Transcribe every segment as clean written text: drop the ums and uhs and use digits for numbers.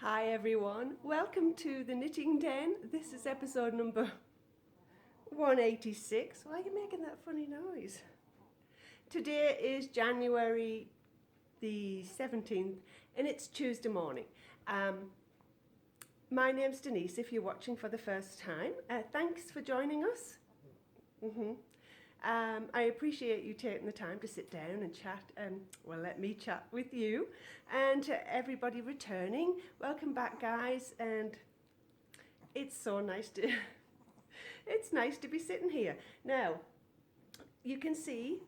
Hi everyone, welcome to the Knitting Den. This is episode number 186. Why are you making that funny noise? Today is January the 17th and it's Tuesday morning. My name's Denise if you're watching for the first time. Thanks for joining us. I appreciate you taking the time to sit down and chat, let me chat with you. And to everybody returning, welcome back guys, and it's so nice to it's nice to be sitting here. Now, you can see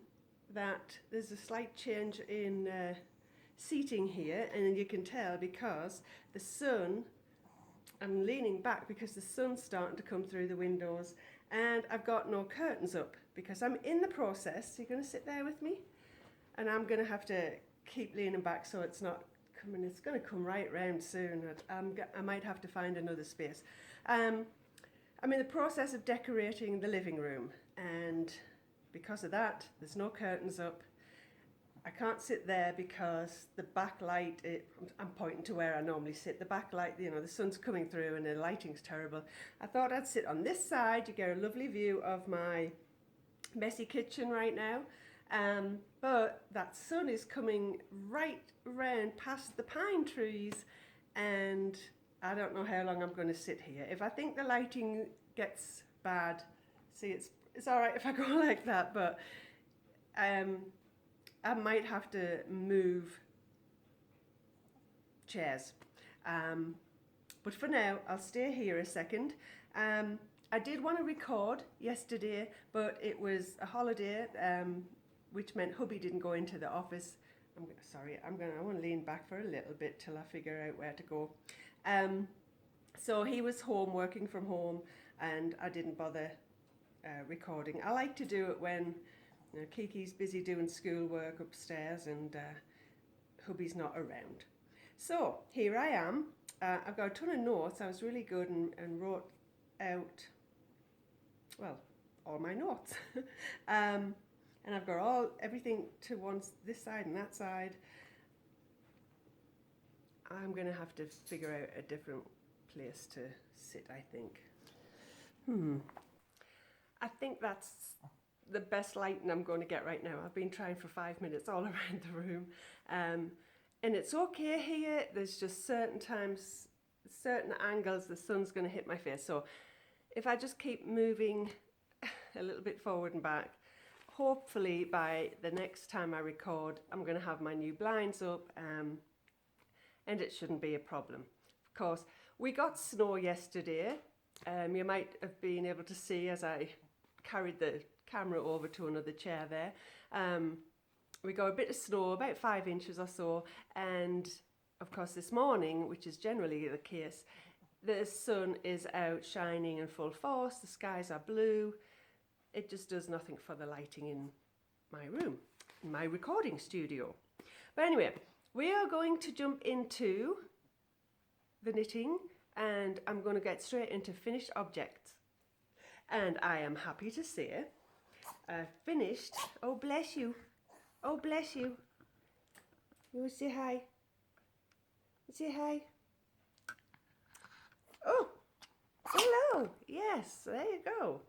that there's a slight change in seating here, and you can tell because the sun, I'm leaning back because the sun's starting to come through the windows, and I've got no curtains up because I'm in the process. You're going to sit there with me, and I'm going to have to keep leaning back so it's not coming. It's going to come right round soon. I might have to find another space. I'm in the process of decorating the living room, and because of that, there's no curtains up. I can't sit there because the backlight, I'm pointing to where I normally sit, the backlight, you know, the sun's coming through and the lighting's terrible. I thought I'd sit on this side. You get a lovely view of my messy kitchen right now, but that sun is coming right round past the pine trees, and I don't know how long I'm going to sit here. If I think the lighting gets bad, see, it's all right if I go like that, but I might have to move chairs. But for now, I'll stay here a second. I did want to record yesterday, but it was a holiday, which meant hubby didn't go into the office. I want to lean back for a little bit till I figure out where to go. So he was home, working from home, and I didn't bother recording. I like to do it when Kiki's busy doing schoolwork upstairs and hubby's not around. So here I am. I've got a ton of notes. I was really good and wrote out, well, all my notes. And I've got everything to this side and that side. I'm going to have to figure out a different place to sit, I think. I think that's the best lighting I'm going to get right now. I've been trying for 5 minutes all around the room, and it's okay here. There's just certain times, certain angles, the sun's going to hit my face. So if I just keep moving a little bit forward and back, hopefully by the next time I record, I'm going to have my new blinds up, and it shouldn't be a problem. Of course, we got snow yesterday. You might have been able to see as I carried the camera over to another chair there. We got a bit of snow, about 5 inches or so, and of course this morning, which is generally the case, the sun is out shining in full force, the skies are blue. It just does nothing for the lighting in my room, in my recording studio. But anyway, we are going to jump into the knitting, and I'm going to get straight into finished objects. And I am happy to say I finished. Oh bless you. Oh bless you. You want to say hi? Say hi. Oh, hello. Yes, there you go.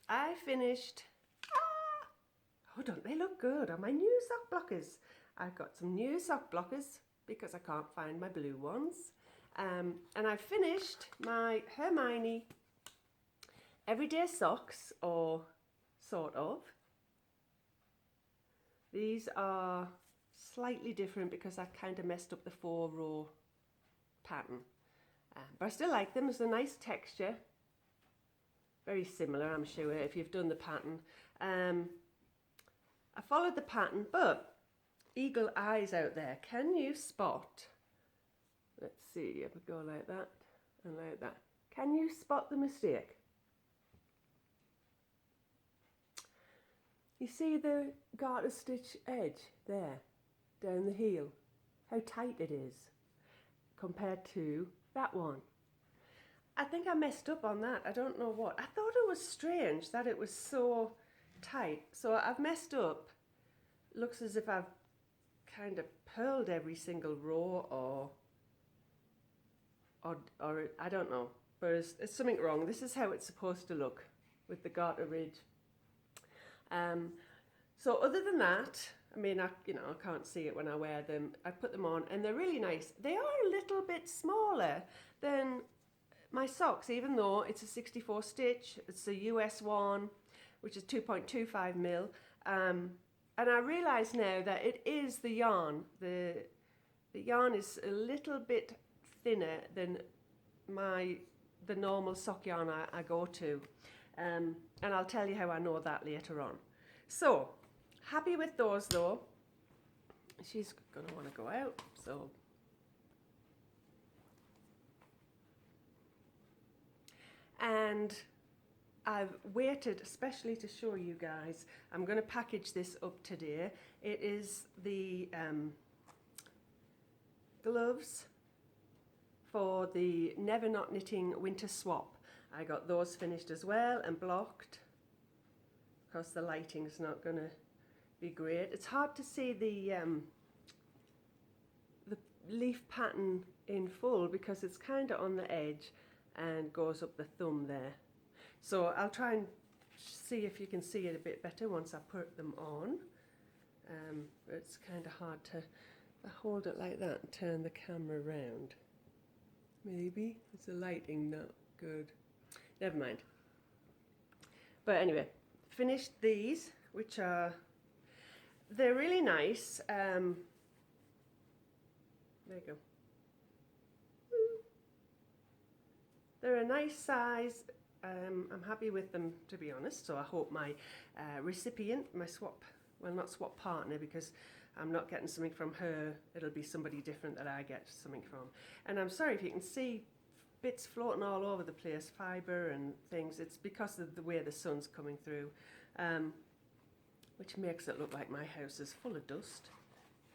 I finished. Oh, don't they look good on my new sock blockers? I've got some new sock blockers because I can't find my blue ones. And I finished my Hermione everyday socks, or sort of. These are slightly different because I kind of messed up the 4-row pattern. But I still like them. It's a nice texture. Very similar, I'm sure, if you've done the pattern. I followed the pattern, but eagle eyes out there, can you spot? Let's see if I go like that and like that. Can you spot the mistake? You see the garter stitch edge there, down the heel? How tight it is compared to that one. I think I messed up on that. I don't know what. I thought it was strange that it was so tight. So I've messed up. Looks as if I've kind of purled every single row, or I don't know, but it's something wrong. This is how it's supposed to look with the garter ridge. So other than that, I mean, I can't see it when I wear them. I put them on and they're really nice. They are a little bit smaller than my socks, even though it's a 64 stitch. It's a US one, which is 2.25 mil. And I realise now that it is the yarn. The yarn is a little bit thinner than the normal sock yarn I go to. And I'll tell you how I know that later on. So, happy with those though. She's going to want to go out, so. And I've waited especially to show you guys. I'm going to package this up today. It is the gloves for the Never Not Knitting Winter Swap. I got those finished as well and blocked because the lighting's not going to be great. It's hard to see the leaf pattern in full because it's kind of on the edge and goes up the thumb there. So I'll try and see if you can see it a bit better once I put them on. It's kind of hard to hold it like that and turn the camera around. Maybe it's the lighting not good. Never mind. But anyway, finished these, which are, they're really nice. There you go. They're a nice size. I'm happy with them, to be honest. So I hope my recipient, my swap, well, not swap partner, because I'm not getting something from her. It'll be somebody different that I get something from. And I'm sorry if you can see bits floating all over the place, fibre and things. It's because of the way the sun's coming through, which makes it look like my house is full of dust.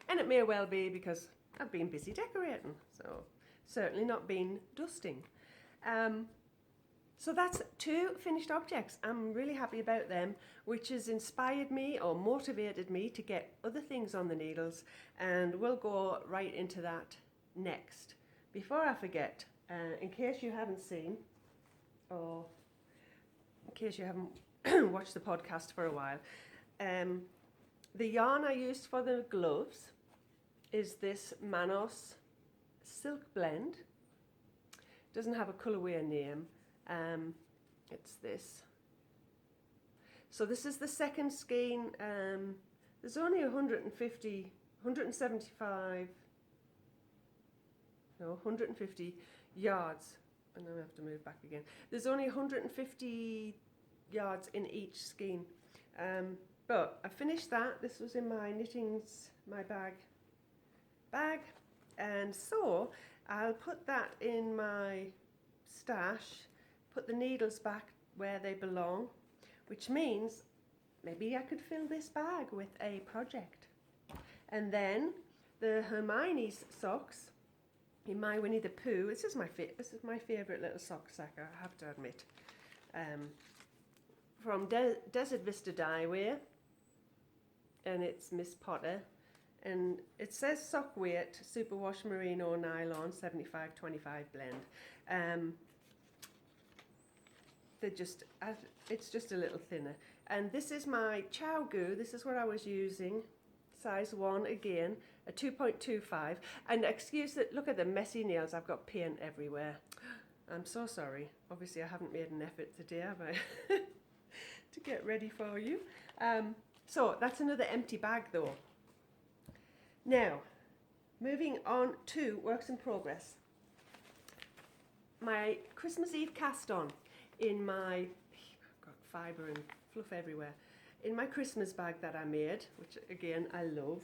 And it may well be because I've been busy decorating, so certainly not been dusting. So that's 2 finished objects. I'm really happy about them, which has inspired me or motivated me to get other things on the needles, and we'll go right into that next. Before I forget, in case you haven't seen, or in case you haven't watched the podcast for a while, the yarn I used for the gloves is this Manos Silk Blend. Doesn't have a colourway name. It's this. So this is the second skein. There's only 150 yards. And then I have to move back again. There's only 150 yards in each skein. But I finished that. This was in my knittings, my bag. And so I'll put that in my stash, put the needles back where they belong, which means maybe I could fill this bag with a project. And then the Hermione's socks in my Winnie the Pooh. This is my favourite little sock sack, I have to admit. From Desert Vista Dyewear, and it's Miss Potter. And it says sock weight, superwash merino nylon 75-25 blend. It's just a little thinner. And this is my Chow Goo. This is what I was using, size 1 again, a 2.25. And excuse that, look at the messy nails. I've got paint everywhere. I'm so sorry. Obviously I haven't made an effort today, have I? To get ready for you. So that's another empty bag though. Now, moving on to works in progress. My Christmas Eve cast on in my, I've got fibre and fluff everywhere, in my Christmas bag that I made, which again I love.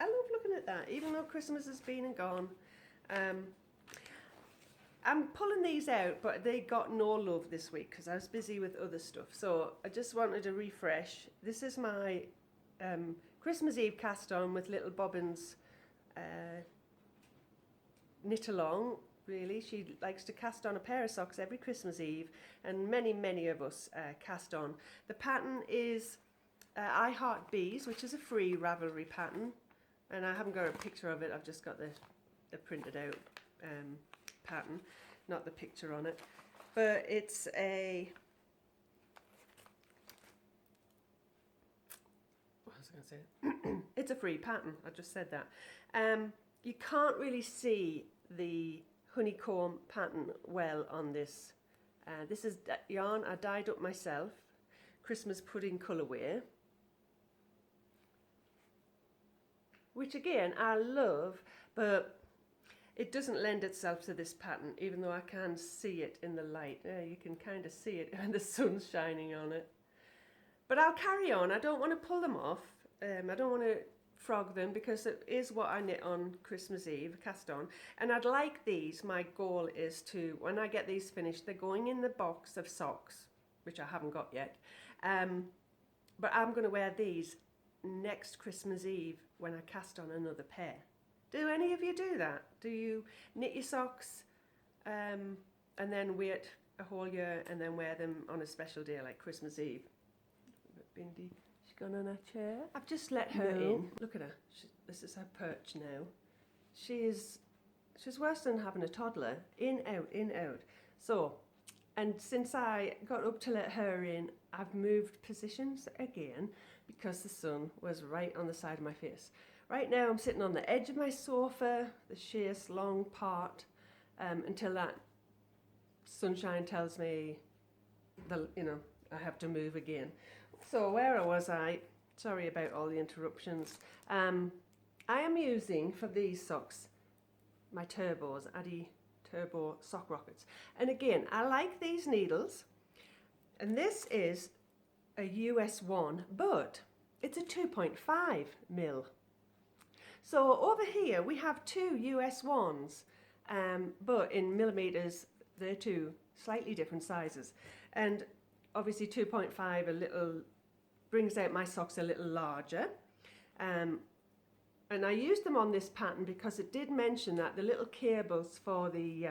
I love looking at that, even though Christmas has been and gone. I'm pulling these out, but they got no love this week because I was busy with other stuff. So I just wanted to refresh. This is my Christmas Eve cast on with little bobbins knit along. Really, she likes to cast on a pair of socks every Christmas Eve, and many of us cast on. The pattern is I Heart Bees, which is a free Ravelry pattern. and I haven't got a picture of it, I've just got the printed out pattern, not the picture on it. But it's a, what was I going to say? It's a free pattern, I just said that. You can't really see the honeycomb pattern well on this. This is yarn I dyed up myself, Christmas pudding colourway, which again I love, but it doesn't lend itself to this pattern, even though I can see it in the light. You can kind of see it when the sun's shining on it. But I'll carry on. I don't want to pull them off. I don't want to frog them because it is what I knit on Christmas Eve, cast on. And I'd like these, my goal is to, when I get these finished, they're going in the box of socks, which I haven't got yet. But I'm going to wear these next Christmas Eve when I cast on another pair. Do any of you do that? Do you knit your socks and then wait a whole year and then wear them on a special day like Christmas Eve? Bindi, she's gone on her chair. I've just let her in. Look at her. This is her perch now. She's worse than having a toddler. In, out, in, out. So, and since I got up to let her in, I've moved positions again because the sun was right on the side of my face. Right now I'm sitting on the edge of my sofa, the sheerest long part, until that sunshine tells me that, you know, I have to move again. So where was I? Sorry about all the interruptions. I am using for these socks my turbos, Addy Turbo sock rockets. And again, I like these needles, and this is a US 1, but it's a 2.5 mil. So over here we have two US 1s, but in millimeters they're two slightly different sizes. And obviously 2.5 a little brings out my socks a little larger. And I used them on this pattern because it did mention that the little cables for the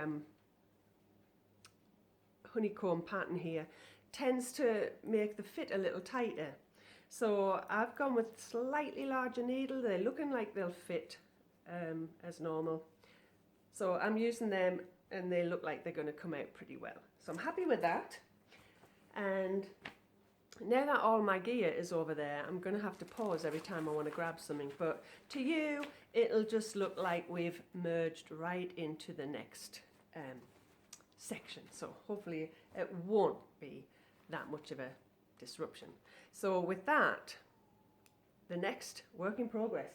honeycomb pattern here tends to make the fit a little tighter. So I've gone with slightly larger needle. They're looking like they'll fit as normal. So I'm using them and they look like they're going to come out pretty well. So I'm happy with that. And now that all my gear is over there, I'm going to have to pause every time I want to grab something. But to you, it'll just look like we've merged right into the next section. So hopefully it won't be that much of a disruption. So with that, the next work in progress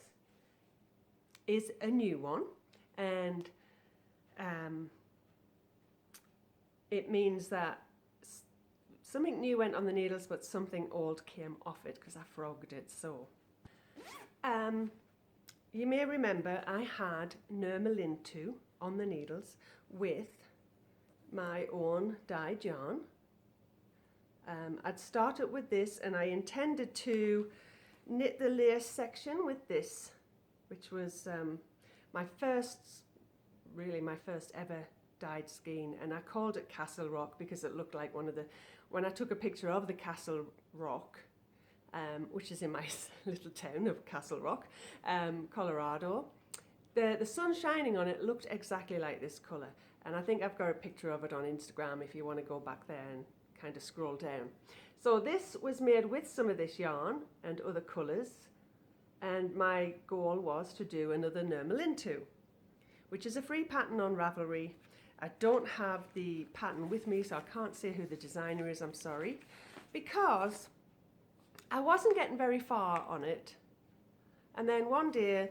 is a new one, and it means that something new went on the needles, but something old came off it because I frogged it. So you may remember I had Nurmalintu on the needles with my own dyed yarn. I'd started with this and I intended to knit the lace section with this, which was my first ever dyed skein, and I called it Castle Rock because it looked like one of the, when I took a picture of the Castle Rock, which is in my little town of Castle Rock, Colorado, the sun shining on it looked exactly like this colour, and I think I've got a picture of it on Instagram if you want to go back there and kind of scroll down. So this was made with some of this yarn and other colours, and my goal was to do another Nurmalintu, which is a free pattern on Ravelry. I don't have the pattern with me, so I can't say who the designer is, I'm sorry, because I wasn't getting very far on it. And then one day,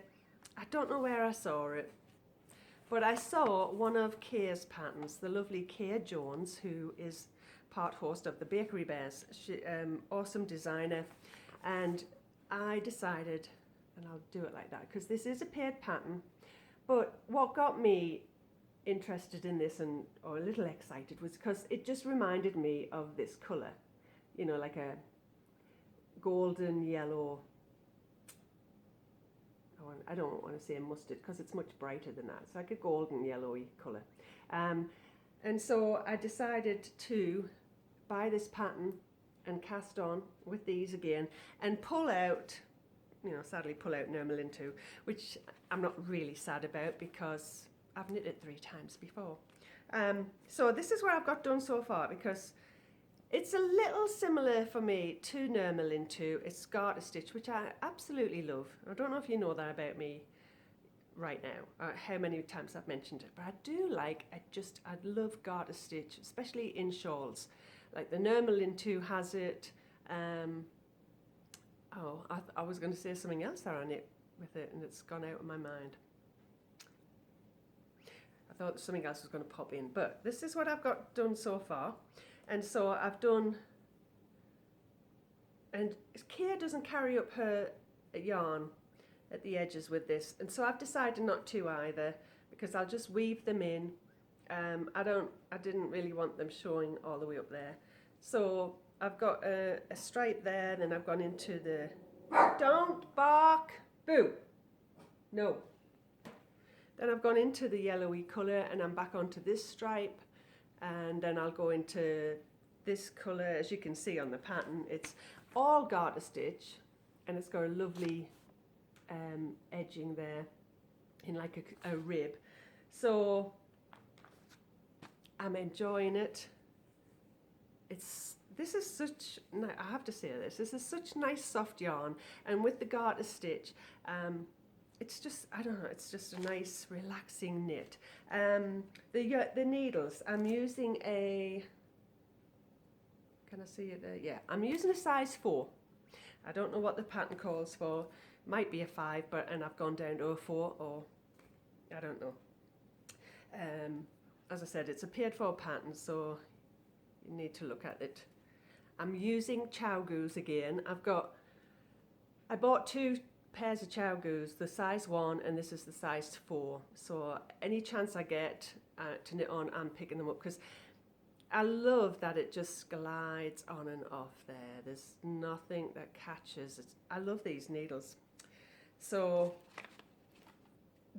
I don't know where I saw it, but I saw one of Kay's patterns, the lovely Kay Jones, who is part host of the Bakery Bears. She, awesome designer, and I decided, and I'll do it like that because this is a paid pattern, but what got me interested in this and or a little excited was because it just reminded me of this colour, you know, like a golden yellow, I don't want to say mustard because it's much brighter than that. It's like a golden yellowy colour. And so I decided to buy this pattern and cast on with these again and pull out you know, sadly pull out Nurmalin too, which I'm not really sad about because I've knit it 3 times before. So this is what I've got done so far, because it's a little similar for me to Nurmalin 2. It's garter stitch, which I absolutely love. I don't know if you know that about me right now, how many times I've mentioned it, but I do like, I love garter stitch, especially in shawls. Like the Nurmalin 2 has it. I was going to say something else there on it with it, and it's gone out of my mind. I thought something else was going to pop in, but this is what I've got done so far. And so I've done, and Kia doesn't carry up her yarn at the edges with this, and so I've decided not to either, because I'll just weave them in. I didn't really want them showing all the way up there. So I've got a stripe there, then I've gone into the, don't bark, boo, no. Then I've gone into the yellowy colour, and I'm back onto this stripe, and then I'll go into this colour. As you can see on the pattern, it's all garter stitch, and it's got a lovely edging there in like a rib. So I'm enjoying it. This is such, I have to say this is such nice soft yarn, and with the garter stitch, it's just, I don't know, it's just a nice relaxing knit. The needles, I'm using a, can I see it there? Yeah, I'm using a size 4. I don't know what the pattern calls for. Might be a 5, and I've gone down to a 4, or I don't know. As I said, it's a paid for pattern, so you need to look at it. I'm using chow goose again. I bought 2 pairs of chow goose, the size 1, and this is the size 4. So any chance I get to knit on, I'm picking them up, because I love that it just glides on and off there. There's nothing that catches. I love these needles. So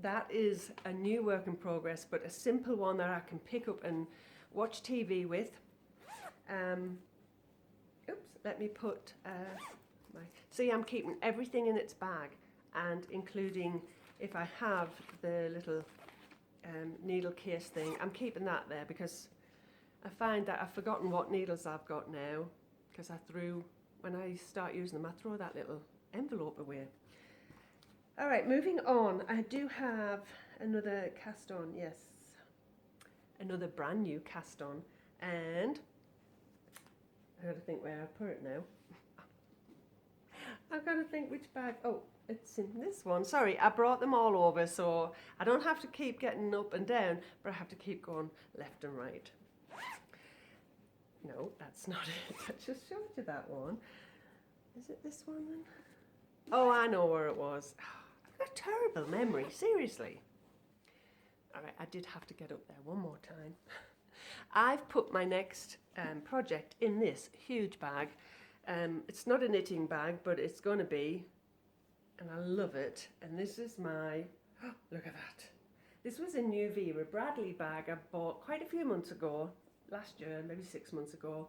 that is a new work in progress, but a simple one that I can pick up and watch TV with. Let me put see, I'm keeping everything in its bag, and including, if I have the little needle case thing, I'm keeping that there, because I find that I've forgotten what needles I've got now, because when I start using them, I throw that little envelope away. All right, moving on. I do have another cast on, yes. Another brand new cast on, and I've got to think where I put it now. I've got to think which bag. Oh, it's in this one. Sorry, I brought them all over, so I don't have to keep getting up and down, but I have to keep going left and right. No, that's not it. I just showed you that one. Is it this one then? Oh, I know where it was. I've got a terrible memory, seriously. All right, I did have to get up there one more time. I've put my next project in this huge bag. It's not a knitting bag, but it's going to be, and I love it. And this is my, oh, look at that. This was a New Vera Bradley bag I bought quite a few months ago, last year, maybe 6 months ago.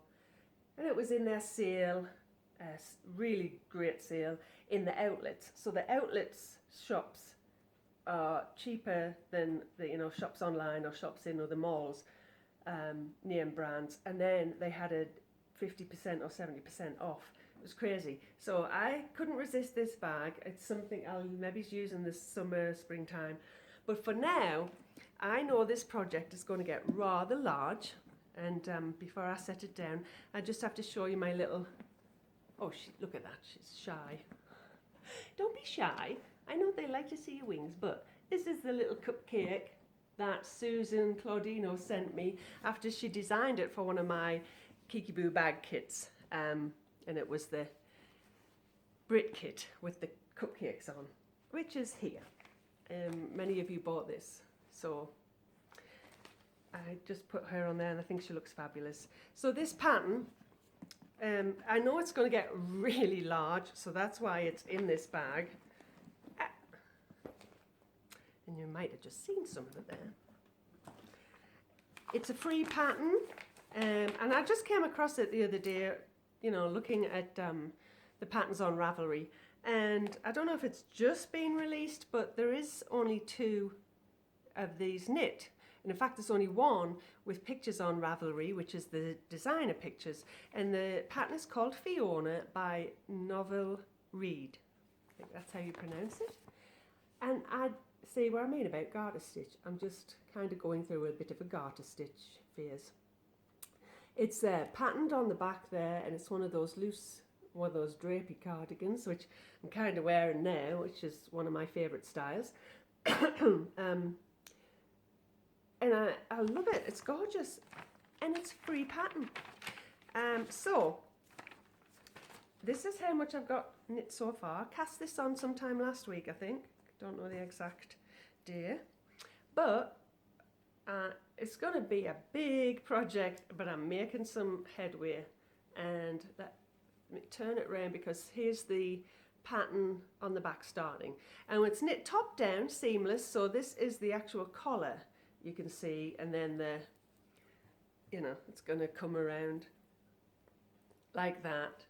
And it was in their sale, really great sale, in the outlets. So the outlets shops are cheaper than the shops online or shops in other malls, name brands. And then they had a 50% or 70% off. It was crazy. So I couldn't resist this bag. It's something I'll maybe use in the summer, springtime. But for now, I know this project is going to get rather large. And before I set it down, I just have to show you my little, oh, look at that, she's shy. Don't be shy. I know they like to see your wings, but this is the little cupcake that Susan Claudino sent me after she designed it for one of my Kiki Boo bag kits, and it was the Brit kit with the cupcakes on, which is here. Many of you bought this, so I just put her on there, and I think she looks fabulous. So this pattern, I know it's going to get really large, so that's why it's in this bag. And you might have just seen some of it there. It's a free pattern. And I just came across it the other day, looking at the patterns on Ravelry, And I don't know if it's just been released, but there is only 2 of these knit. And in fact, there's only one with pictures on Ravelry, which is the designer pictures. And the pattern is called Fiona by Novel Reed. I think that's how you pronounce it. And I see what I mean about garter stitch. I'm just kind of going through a bit of a garter stitch phase. It's patterned on the back there, and it's one of those drapey cardigans, which I'm kind of wearing now, which is one of my favourite styles. And I love it. It's gorgeous, and it's free pattern. So this is how much I've got knit so far. I cast this on sometime last week, I think. Don't know the exact day, but it's going to be a big project, but I'm making some headway. And let me turn it around, because here's the pattern on the back starting, and it's knit top down seamless. So this is the actual collar, you can see, and then it's going to come around like that.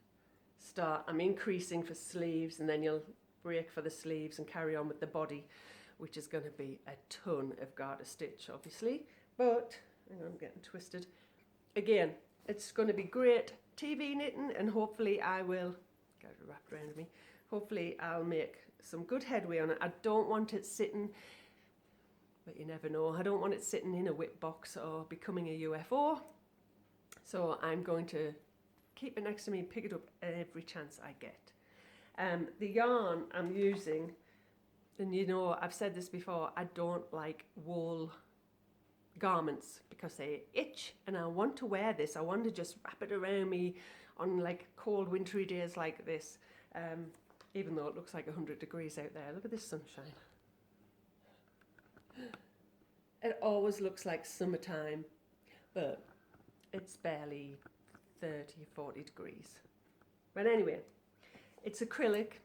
I'm increasing for sleeves, and then you'll break for the sleeves and carry on with the body, which is going to be a ton of garter stitch, obviously. But hang on, I'm getting twisted again. It's going to be great TV knitting, and hopefully I will get it wrapped around me. Hopefully I'll make some good headway on it. I don't want it sitting, but you never know. I don't want it sitting in a whip box or becoming a UFO. So I'm going to keep it next to me, pick it up every chance I get. The yarn I'm using, and I've said this before, I don't like wool garments because they itch, and I want to wear this. I want to just wrap it around me on like cold wintry days like this, even though it looks like 100 degrees out there. Look at this sunshine. It always looks like summertime, but it's barely 30, 40 degrees. But anyway, it's acrylic,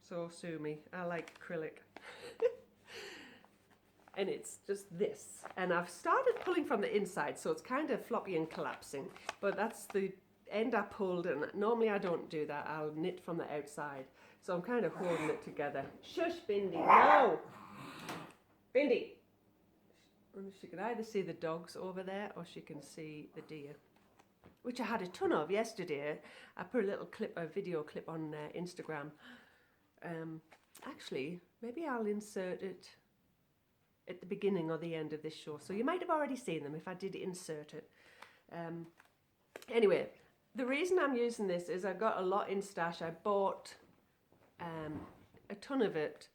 so sue me. I like acrylic. And it's just this. And I've started pulling from the inside, so it's kind of floppy and collapsing. But that's the end I pulled, and normally I don't do that. I'll knit from the outside. So I'm kind of holding it together. Shush, Bindi, no! Bindi! She can either see the dogs over there, or she can see the deer, which I had a ton of yesterday. I put a video clip on Instagram. Actually, maybe I'll insert it at the beginning or the end of this show, so you might have already seen them if I did insert it. Anyway, the reason I'm using this is I got a lot in stash. I bought a ton of it,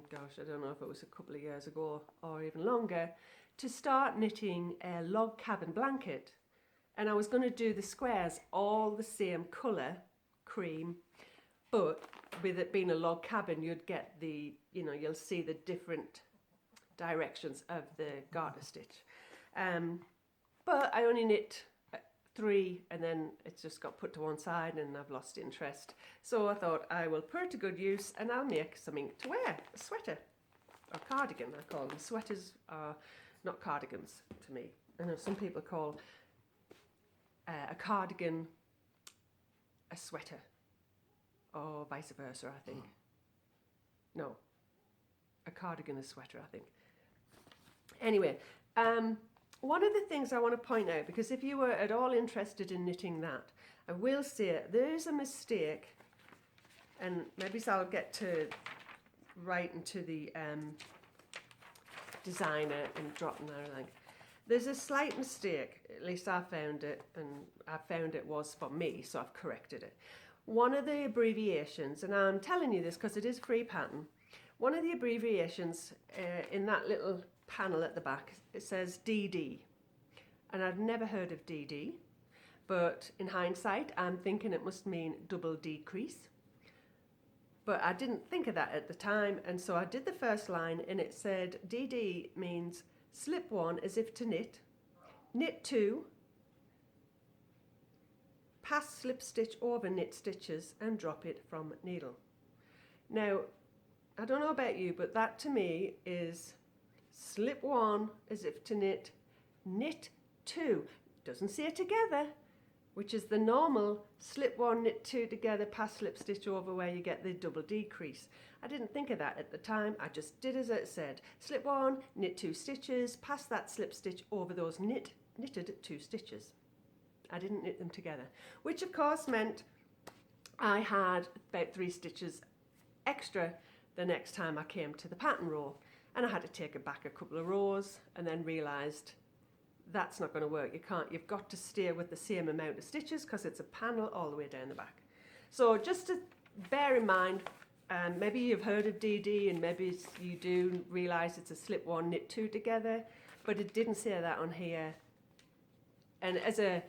gosh, I don't know if it was a couple of years ago or even longer, to start knitting a log cabin blanket. And I was going to do the squares all the same colour, cream, but with it being a log cabin, you'd get you'll see the different directions of the garter stitch. But I only knit 3, and then it's just got put to one side, and I've lost interest. So I thought I will put it to good use, and I'll make something to wear, a sweater, or cardigan I call them. Sweaters are not cardigans to me. I know some people call a cardigan a sweater, or vice versa, I think. No, a cardigan is a sweater, I think. Anyway, one of the things I want to point out, because if you were at all interested in knitting that, I will say there is a mistake, and maybe I'll get to write into the designer and drop in there. There's a slight mistake, at least I found it, and I found it was for me, so I've corrected it. One of the abbreviations, and I'm telling you this because it is free pattern, one of the abbreviations in that little panel at the back, it says DD, and I'd never heard of DD, but in hindsight I'm thinking it must mean double decrease, but I didn't think of that at the time, and so I did the first line, and it said DD means slip 1 as if to knit, knit 2, pass slip stitch over knit stitches and drop it from needle. Now, I don't know about you, but that to me is slip 1 as if to knit, knit 2. Doesn't say it together, which is the normal slip one, knit two together, pass slip stitch over where you get the double decrease. I didn't think of that at the time. I just did as it said. Slip one, knit two stitches, pass that slip stitch over those knitted two stitches. I didn't knit them together, which of course meant I had about 3 stitches extra the next time I came to the pattern row, and I had to take it back a couple of rows and then realised that's not going to work. You've got to stay with the same amount of stitches because it's a panel all the way down the back. So just to bear in mind, maybe you've heard of DD and maybe you do realise it's a slip one, knit two together, but it didn't say that on here. And as a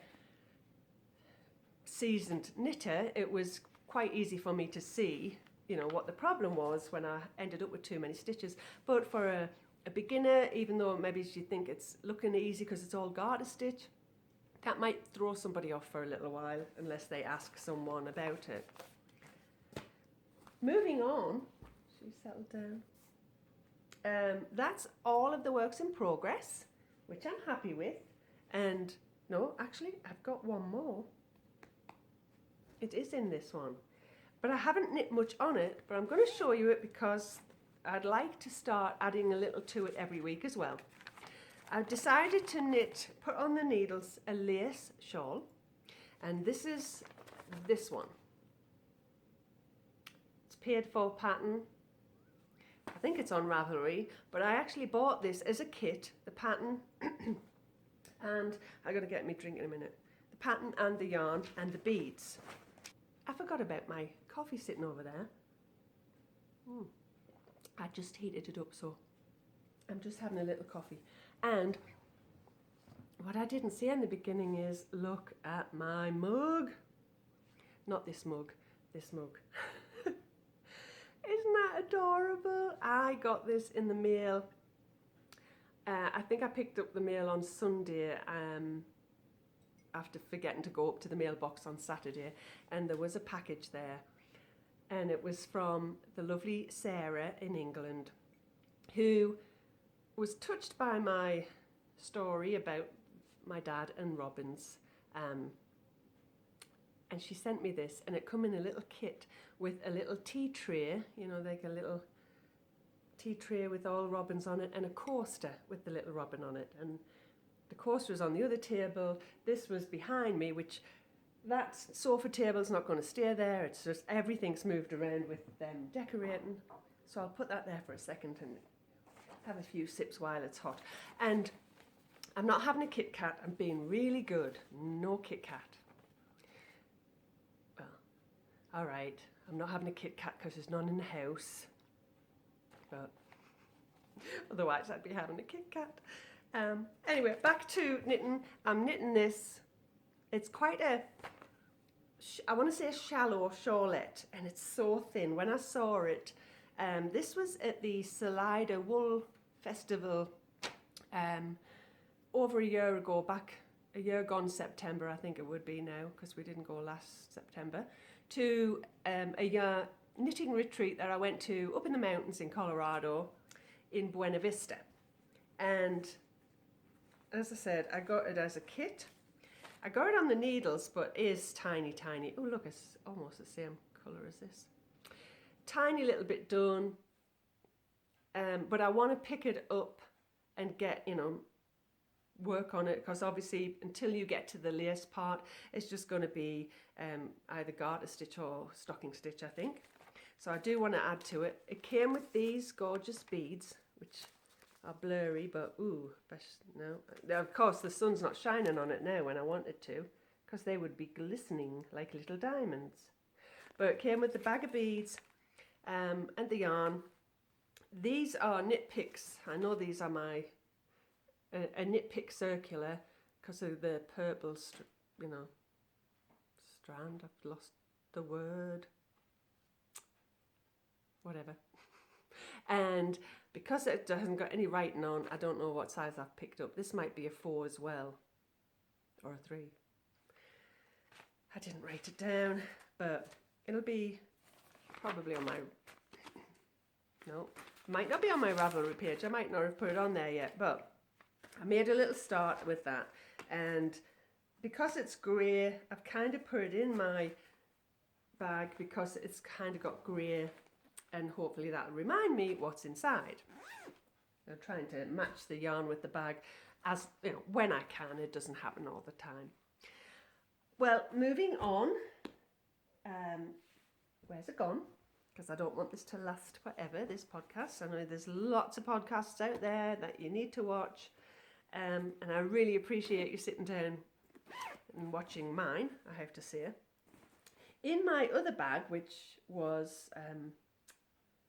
seasoned knitter, it was quite easy for me to see, you know, what the problem was when I ended up with too many stitches. But for a beginner, even though maybe you think it's looking easy because it's all garter stitch, that might throw somebody off for a little while unless they ask someone about it. Moving on, should we settle down? That's all of the works in progress, which I'm happy with. And no, actually, I've got one more. It is in this one, but I haven't knit much on it, but I'm going to show you it because I'd like to start adding a little to it every week as well. I've decided to put on the needles a lace shawl, and this is this one. It's paid for pattern. I think it's on Ravelry, but I actually bought this as a kit, the pattern, and I'm going to get me drink in a minute. The pattern and the yarn and the beads. I forgot about my coffee sitting over there. I just heated it up, so I'm just having a little coffee. And what I didn't see in the beginning is, look at my mug. Not this mug, this mug. Isn't that adorable? I got this in the mail. I think I picked up the mail on Sunday after forgetting to go up to the mailbox on Saturday, and there was a package there, and it was from the lovely Sarah in England, who was touched by my story about my dad and robins, and she sent me this, and it come in a little kit with a little tea tray, you know, like a little tea tray with all robins on it, and a coaster with the little robin on it. And the coaster was on the other table. This was behind me, which that sofa table's not going to stay there. It's just everything's moved around with them decorating. So I'll put that there for a second and have a few sips while it's hot. And I'm not having a Kit Kat. I'm being really good. No Kit Kat. Well, all right. I'm not having a Kit Kat because there's none in the house. But otherwise I'd be having a Kit Kat. Anyway, back to knitting. I'm knitting this. It's quite a, I want to say a shallow shawlette, and it's so thin. When I saw it, this was at the Salida Wool Festival over a year ago, back a year gone September, I think it would be now, because we didn't go last September, to a year knitting retreat that I went to up in the mountains in Colorado in Buena Vista. And as I said, I got it as a kit. I got it on the needles, but it is tiny, tiny. Oh, look, it's almost the same colour as this. Tiny little bit done. But I want to pick it up and get, you know, work on it, because obviously until you get to the lace part, it's just going to be either garter stitch or stocking stitch, I think. So I do want to add to it. It came with these gorgeous beads, which are blurry, but ooh, no. Of course, the sun's not shining on it now when I wanted to, because they would be glistening like little diamonds. But it came with the bag of beads and the yarn. These are knit picks. I know these are my a knit pick circular because of the purple, you know, strand. I've lost the word. Whatever. And because it hasn't got any writing on, I don't know what size I've picked up. This might be a 4 as well, or a 3. I didn't write it down, but it'll be probably on my, no, might not be on my Ravelry page. I might not have put it on there yet, but I made a little start with that. And because it's grey, I've kind of put it in my bag because it's kind of got grey, and hopefully that'll remind me what's inside. I'm trying to match the yarn with the bag, as you know, when I can. It doesn't happen all the time. Well, moving on. Where's it gone? Because I don't want this to last forever, this podcast. I know there's lots of podcasts out there that you need to watch, and I really appreciate you sitting down and watching mine, I have to say. In my other bag, which was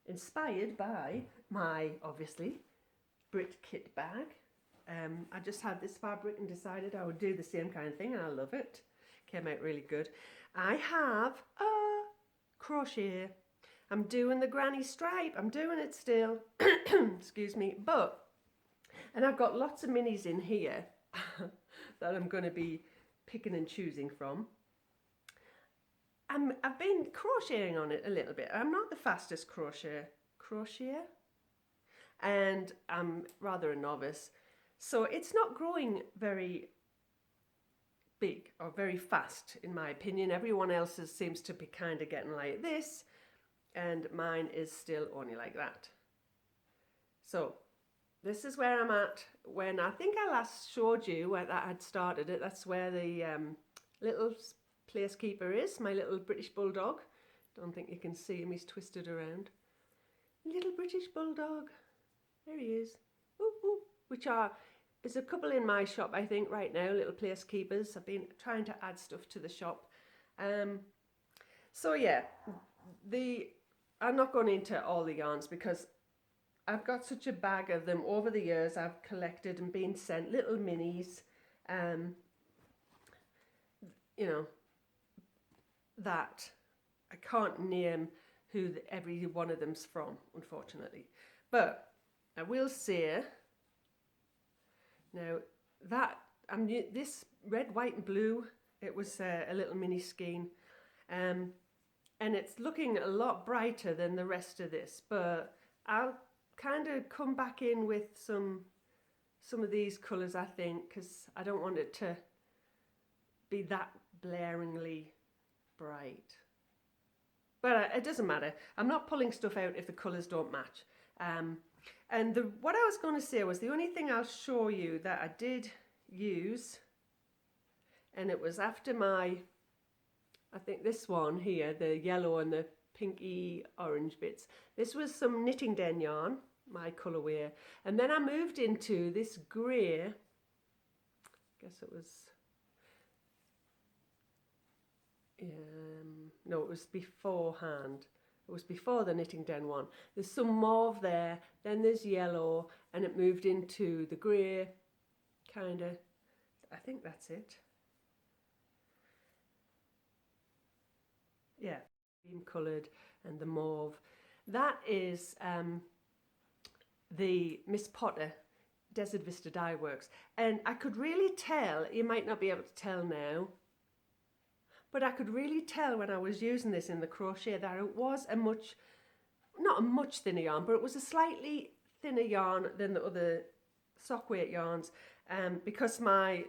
inspired by my, obviously, Brit kit bag, I just had this fabric and decided I would do the same kind of thing, and I love it. Came out really good. I have a crochet. I'm doing the granny stripe. I'm doing it still. Excuse me. And I've got lots of minis in here that I'm going to be picking and choosing from. I've been crocheting on it a little bit. I'm not the fastest crocheter, and I'm rather a novice. So it's not growing very big or very fast, in my opinion. Everyone else's seems to be kind of getting like this, and mine is still only like that. So this is where I'm at. When I think I last showed you where that had started it, that's where the little placekeeper is, my little British bulldog. Don't think you can see him, he's twisted around. Little British bulldog, there he is. Ooh, ooh. There's a couple in my shop, I think, right now, little placekeepers. I've been trying to add stuff to the shop. So yeah, I'm not going into all the yarns because I've got such a bag of them over the years. I've collected and been sent little minis, you know, that I can't name who every one of them's from, unfortunately. But I will say, now that this red, white and blue, it was a little mini skein, and it's looking a lot brighter than the rest of this, but I'll kind of come back in with some of these colours, I think, because I don't want it to be that blaringly bright. But it doesn't matter. I'm not pulling stuff out if the colours don't match. And what I was going to say was the only thing I'll show you that I did use, and it was after I think this one here, the yellow and the pinky orange bits. This was some knitting den yarn, my colourway. And then I moved into this grey, I guess it was, no, it was beforehand. It was before the knitting den one. There's some mauve there, then there's yellow, and it moved into the grey, kind of. I think that's it. Yeah, cream coloured and the mauve. That is the Miss Potter Desert Vista Dye Works. And I could really tell, you might not be able to tell now, but I could really tell when I was using this in the crochet that it was not a much thinner yarn, but it was a slightly thinner yarn than the other sock weight yarns, because my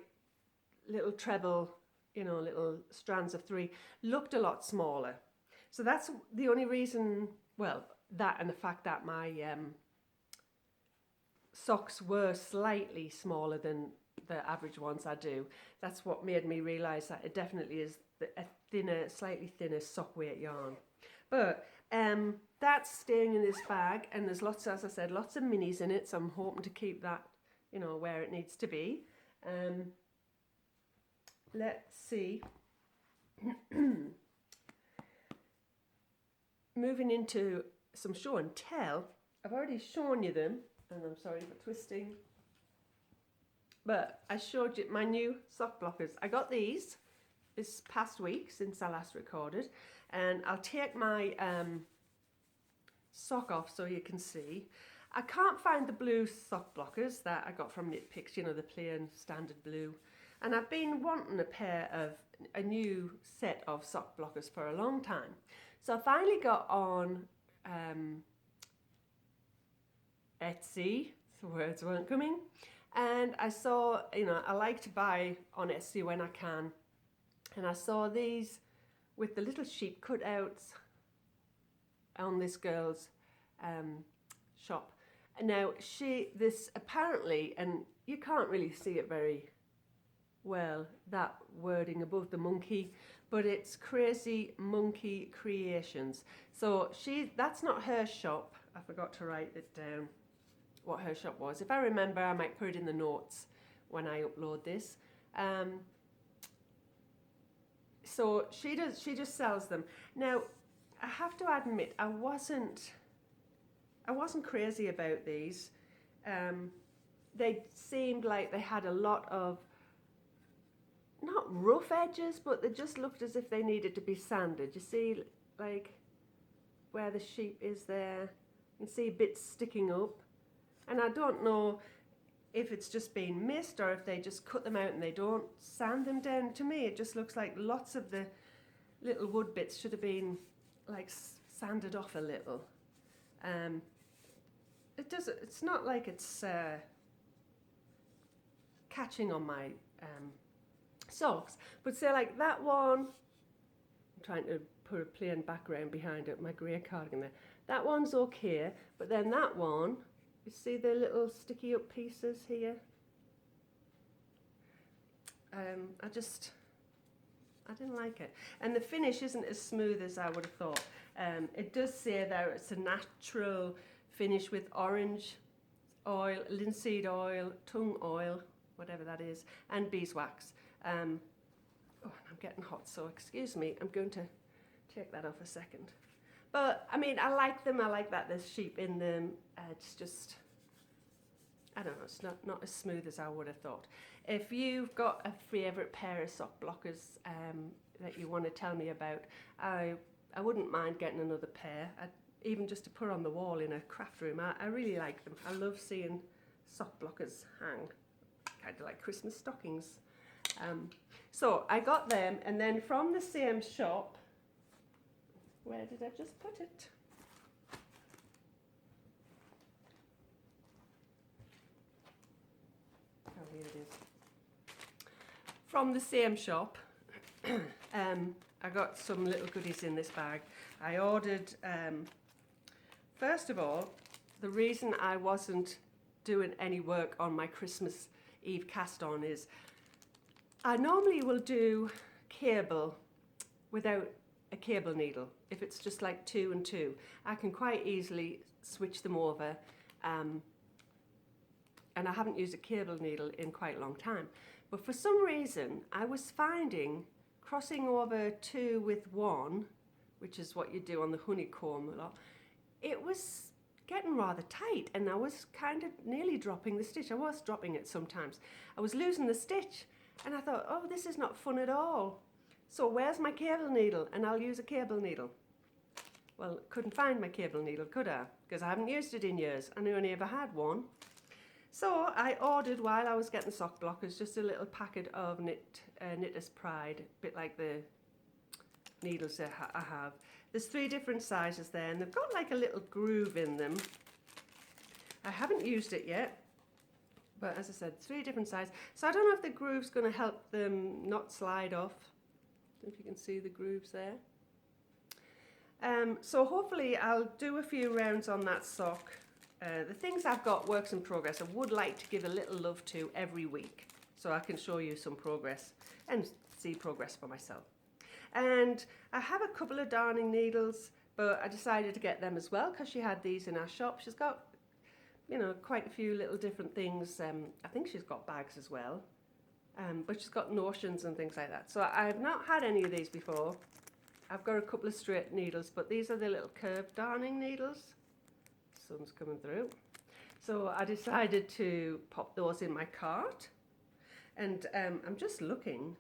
little treble, you know, little strands of 3 looked a lot smaller. So that's the only reason, well, that and the fact that my socks were slightly smaller than the average ones I do. That's what made me realise that it definitely is a thinner, slightly thinner sock weight yarn. But that's staying in this bag, and there's lots, as I said, lots of minis in it, so I'm hoping to keep that, you know, where it needs to be. Let's see. Moving into some show and tell. I've already shown you them, and I'm sorry for twisting. But I showed you my new sock blockers. I got these this past week since I last recorded, and I'll take my sock off so you can see. I can't find the blue sock blockers that I got from Knit Picks, you know, the plain standard blue. And I've been wanting a new set of sock blockers for a long time. So I finally got on Etsy, the words weren't coming, And I saw, you know, I like to buy on Etsy when I can. And I saw these with the little sheep cutouts on this girl's shop. Now this apparently, and you can't really see it very well, that wording above the monkey, but it's Crazy Monkey Creations. So that's not her shop. I forgot to write it down, what her shop was. If I remember, I might put it in the notes when I upload this. So she just sells them. Now, I have to admit, I wasn't crazy about these. They seemed like they had a lot of, not rough edges, but they just looked as if they needed to be sanded. You see, like, where the sheep is there. You can see bits sticking up. And I don't know if it's just been missed or if they just cut them out and they don't sand them down. To me, it just looks like lots of the little wood bits should have been, like, sanded off a little. It's not like it's catching on my socks, but say like that one, I'm trying to put a plain background behind it, my grey cardigan there. That one's okay, but then that one, you see the little sticky up pieces here? I didn't like it. And the finish isn't as smooth as I would have thought. It does say there it's a natural finish with orange oil, linseed oil, tung oil, whatever that is, and beeswax. Oh, and I'm getting hot, so excuse me. I'm going to take that off a second. But, I mean, I like them. I like that there's sheep in them. It's just, I don't know, it's not as smooth as I would have thought. If you've got a favourite pair of sock blockers that you want to tell me about, I wouldn't mind getting another pair, even just to put on the wall in a craft room. I really like them. I love seeing sock blockers hang, kind of like Christmas stockings. So I got them, and then from the same shop, where did I just put it? Oh, here it is. From the same shop, I got some little goodies in this bag. I ordered, first of all, the reason I wasn't doing any work on my Christmas Eve cast on is I normally will do cable without a cable needle. If it's just like 2 and 2, I can quite easily switch them over. And I haven't used a cable needle in quite a long time. But for some reason, I was finding crossing over 2 with 1, which is what you do on the honeycomb a lot, it was getting rather tight, and I was kind of nearly dropping the stitch. I was dropping it sometimes. I was losing the stitch, and I thought, oh, this is not fun at all. So where's my cable needle? And I'll use a cable needle. Well, couldn't find my cable needle, could I? Because I haven't used it in years, and I only ever had one. So I ordered, while I was getting sock blockers, just a little packet of Knitter's Pride, a bit like the needles that I have. There's 3 different sizes there, and they've got like a little groove in them. I haven't used it yet, but as I said, 3 different sizes. So I don't know if the groove's going to help them not slide off. I don't know if you can see the grooves there. So hopefully I'll do a few rounds on that sock. The things I've got works in progress, I would like to give a little love to every week, so I can show you some progress and see progress for myself. And I have a couple of darning needles, but I decided to get them as well because she had these in our shop. She's got, you know, quite a few little different things. I think she's got bags as well, but she's got notions and things like that. So I've not had any of these before. I've got a couple of straight needles, but these are the little curved darning needles. Sun's coming through. So I decided to pop those in my cart. And I'm just looking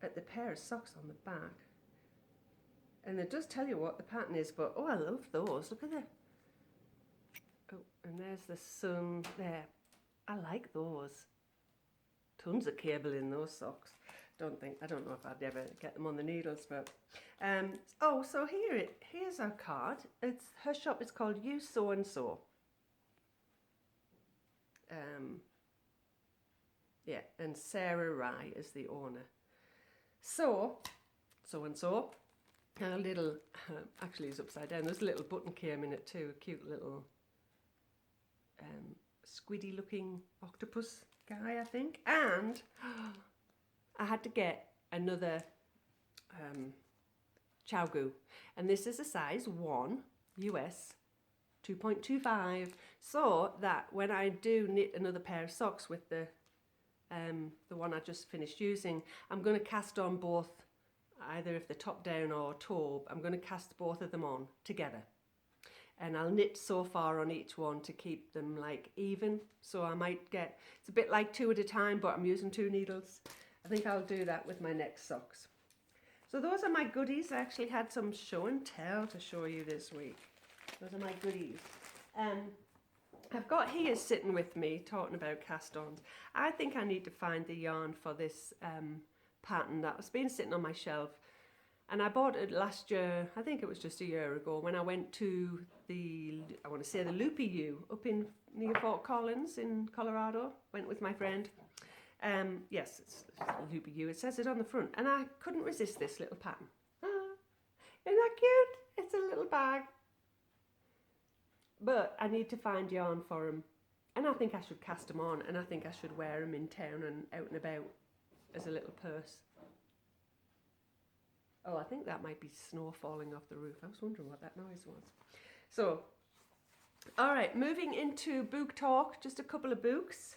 at the pair of socks on the back. And it does tell you what the pattern is, but oh, I love those. Look at that. Oh, and there's the sun there. I like those. Tons of cable in those socks. I don't know if I'd ever get them on the needles, but oh, so here's our card. Her shop is called You So and So, Yeah, and Sarah Rye is the owner. So and so. And a little, actually it's upside down, there's a little button came in it too, a cute little squiddy looking octopus guy, I think. And I had to get another chow goo, and this is a size 1 US 2.25, so that when I do knit another pair of socks with the one I just finished using, I'm going to cast on both, either if they're top down or toe, I'm going to cast both of them on together, and I'll knit so far on each one to keep them like even. So I might get, it's a bit like 2 at a time, but I'm using 2 needles. I think I'll do that with my next socks. So those are my goodies. I actually had some show and tell to show you this week. Those are my goodies. I've got here sitting with me talking about cast ons. I think I need to find the yarn for this pattern that has been sitting on my shelf, and I bought it last year. I think it was just a year ago when I went to the, I want to say the Loopy U up in near Fort Collins in Colorado. Went with my friend. Yes, it's Loopy U. It says it on the front, and I couldn't resist this little pattern. Isn't that cute? It's a little bag. But I need to find yarn for them, and I think I should cast them on, and I think I should wear them in town and out and about as a little purse. Oh, I think that might be snow falling off the roof. I was wondering what that noise was. So, all right, moving into book talk, just a couple of books.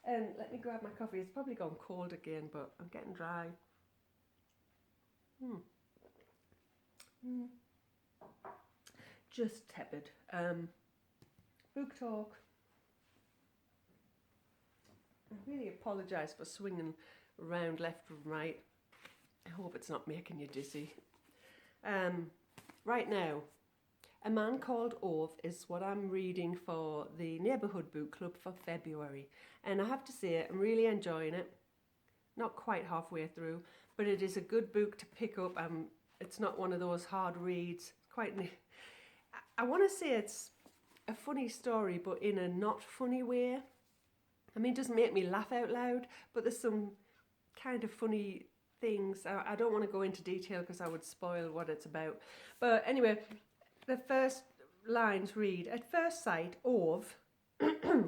And let me grab my coffee. It's probably gone cold again, but I'm getting dry. Just tepid. Book talk. I really apologise for swinging around left and right. I hope it's not making you dizzy. Right now, A Man Called Ove is what I'm reading for the Neighbourhood Book Club for February. And I have to say, I'm really enjoying it. Not quite halfway through, but it is a good book to pick up. It's not one of those hard reads. I want to say it's a funny story, but in a not funny way. I mean, it doesn't make me laugh out loud, but there's some kind of funny things. I don't want to go into detail because I would spoil what it's about. But anyway, the first lines read, "At first sight, Ove,"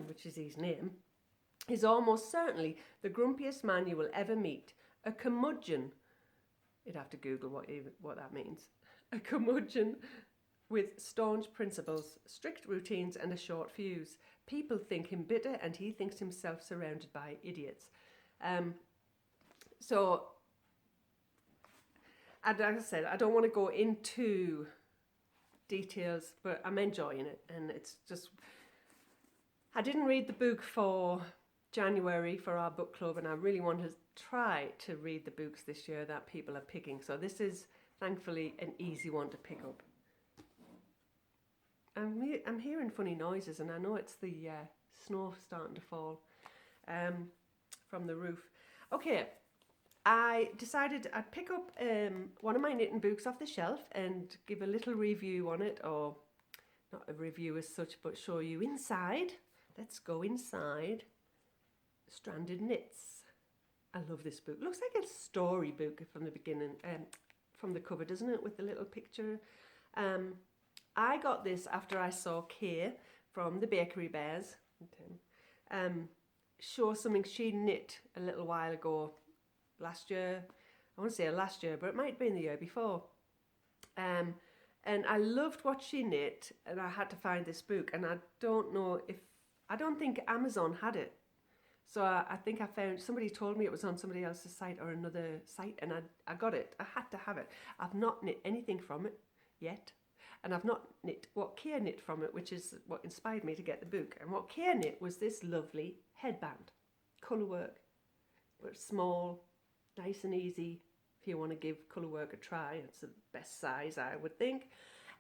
which is his name, "is almost certainly the grumpiest man you will ever meet. A curmudgeon." You'd have to Google what that means. A curmudgeon with staunch principles, strict routines and a short fuse. People think him bitter and he thinks himself surrounded by idiots. So, as I said, I don't want to go into details, but I'm enjoying it, and it's just, I didn't read the book for January for our book club, and I really want to try to read the books this year that people are picking. So this is thankfully an easy one to pick up. I'm hearing funny noises, and I know it's the snow starting to fall from the roof. Okay, I decided I'd pick up one of my knitting books off the shelf and give a little review on it, or not a review as such, but show you inside. Let's go inside. Stranded Knits. I love this book. Looks like a storybook from the beginning, from the cover, doesn't it, with the little picture. I got this after I saw Kay from the Bakery Bears show something she knit a little while ago, last year. I want to say last year, but it might have been the year before. And I loved what she knit, and I had to find this book, and I don't think Amazon had it. So I think I found, somebody told me it was on somebody else's site or another site, and I got it. I had to have it. I've not knit anything from it yet. And I've not knit what Kay knit from it, which is what inspired me to get the book. And what Kay knit was this lovely headband, Colorwork. But small, nice and easy if you want to give Colorwork a try. It's the best size, I would think.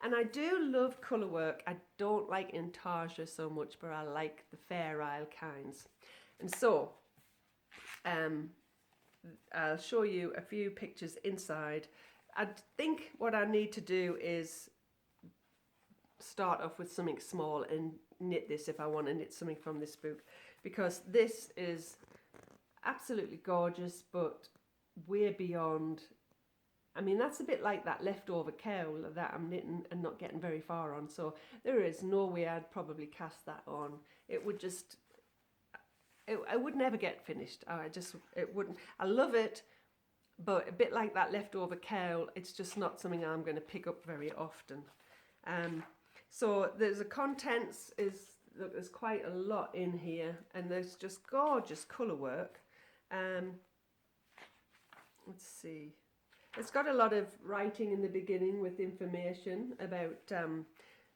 And I do love Colorwork. I don't like Intarsia so much, but I like the Fair Isle kinds. And so, I'll show you a few pictures inside. I think what I need to do is start off with something small and knit this if I want to knit something from this book. because this is absolutely gorgeous, but way beyond. I mean, that's a bit like that leftover cowl that I'm knitting and not getting very far on. So there is no way I'd probably cast that on. It would just, I would never get finished. It wouldn't. I love it, but a bit like that leftover cowl, it's just not something I'm going to pick up very often. So there's the contents is, look, there's quite a lot in here, and there's just gorgeous colour work. Let's see. It's got a lot of writing in the beginning with information about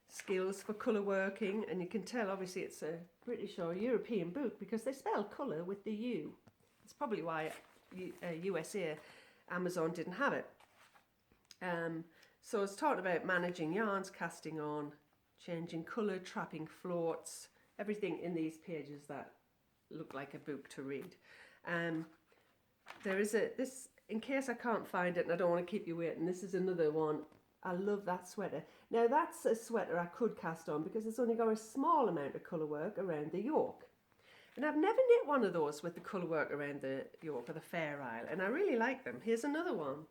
skills for colour working, and you can tell obviously it's a British or European book because they spell colour with the U. It's probably why USA Amazon didn't have it. So it's taught about managing yarns, casting on, changing colour, trapping floats, everything in these pages that look like a book to read. There is this, in case I can't find it and I don't want to keep you waiting, this is another one. I love that sweater. Now that's a sweater I could cast on because it's only got a small amount of colour work around the yoke. And I've never knit one of those with the colour work around the yoke or the Fair Isle, and I really like them. Here's another one.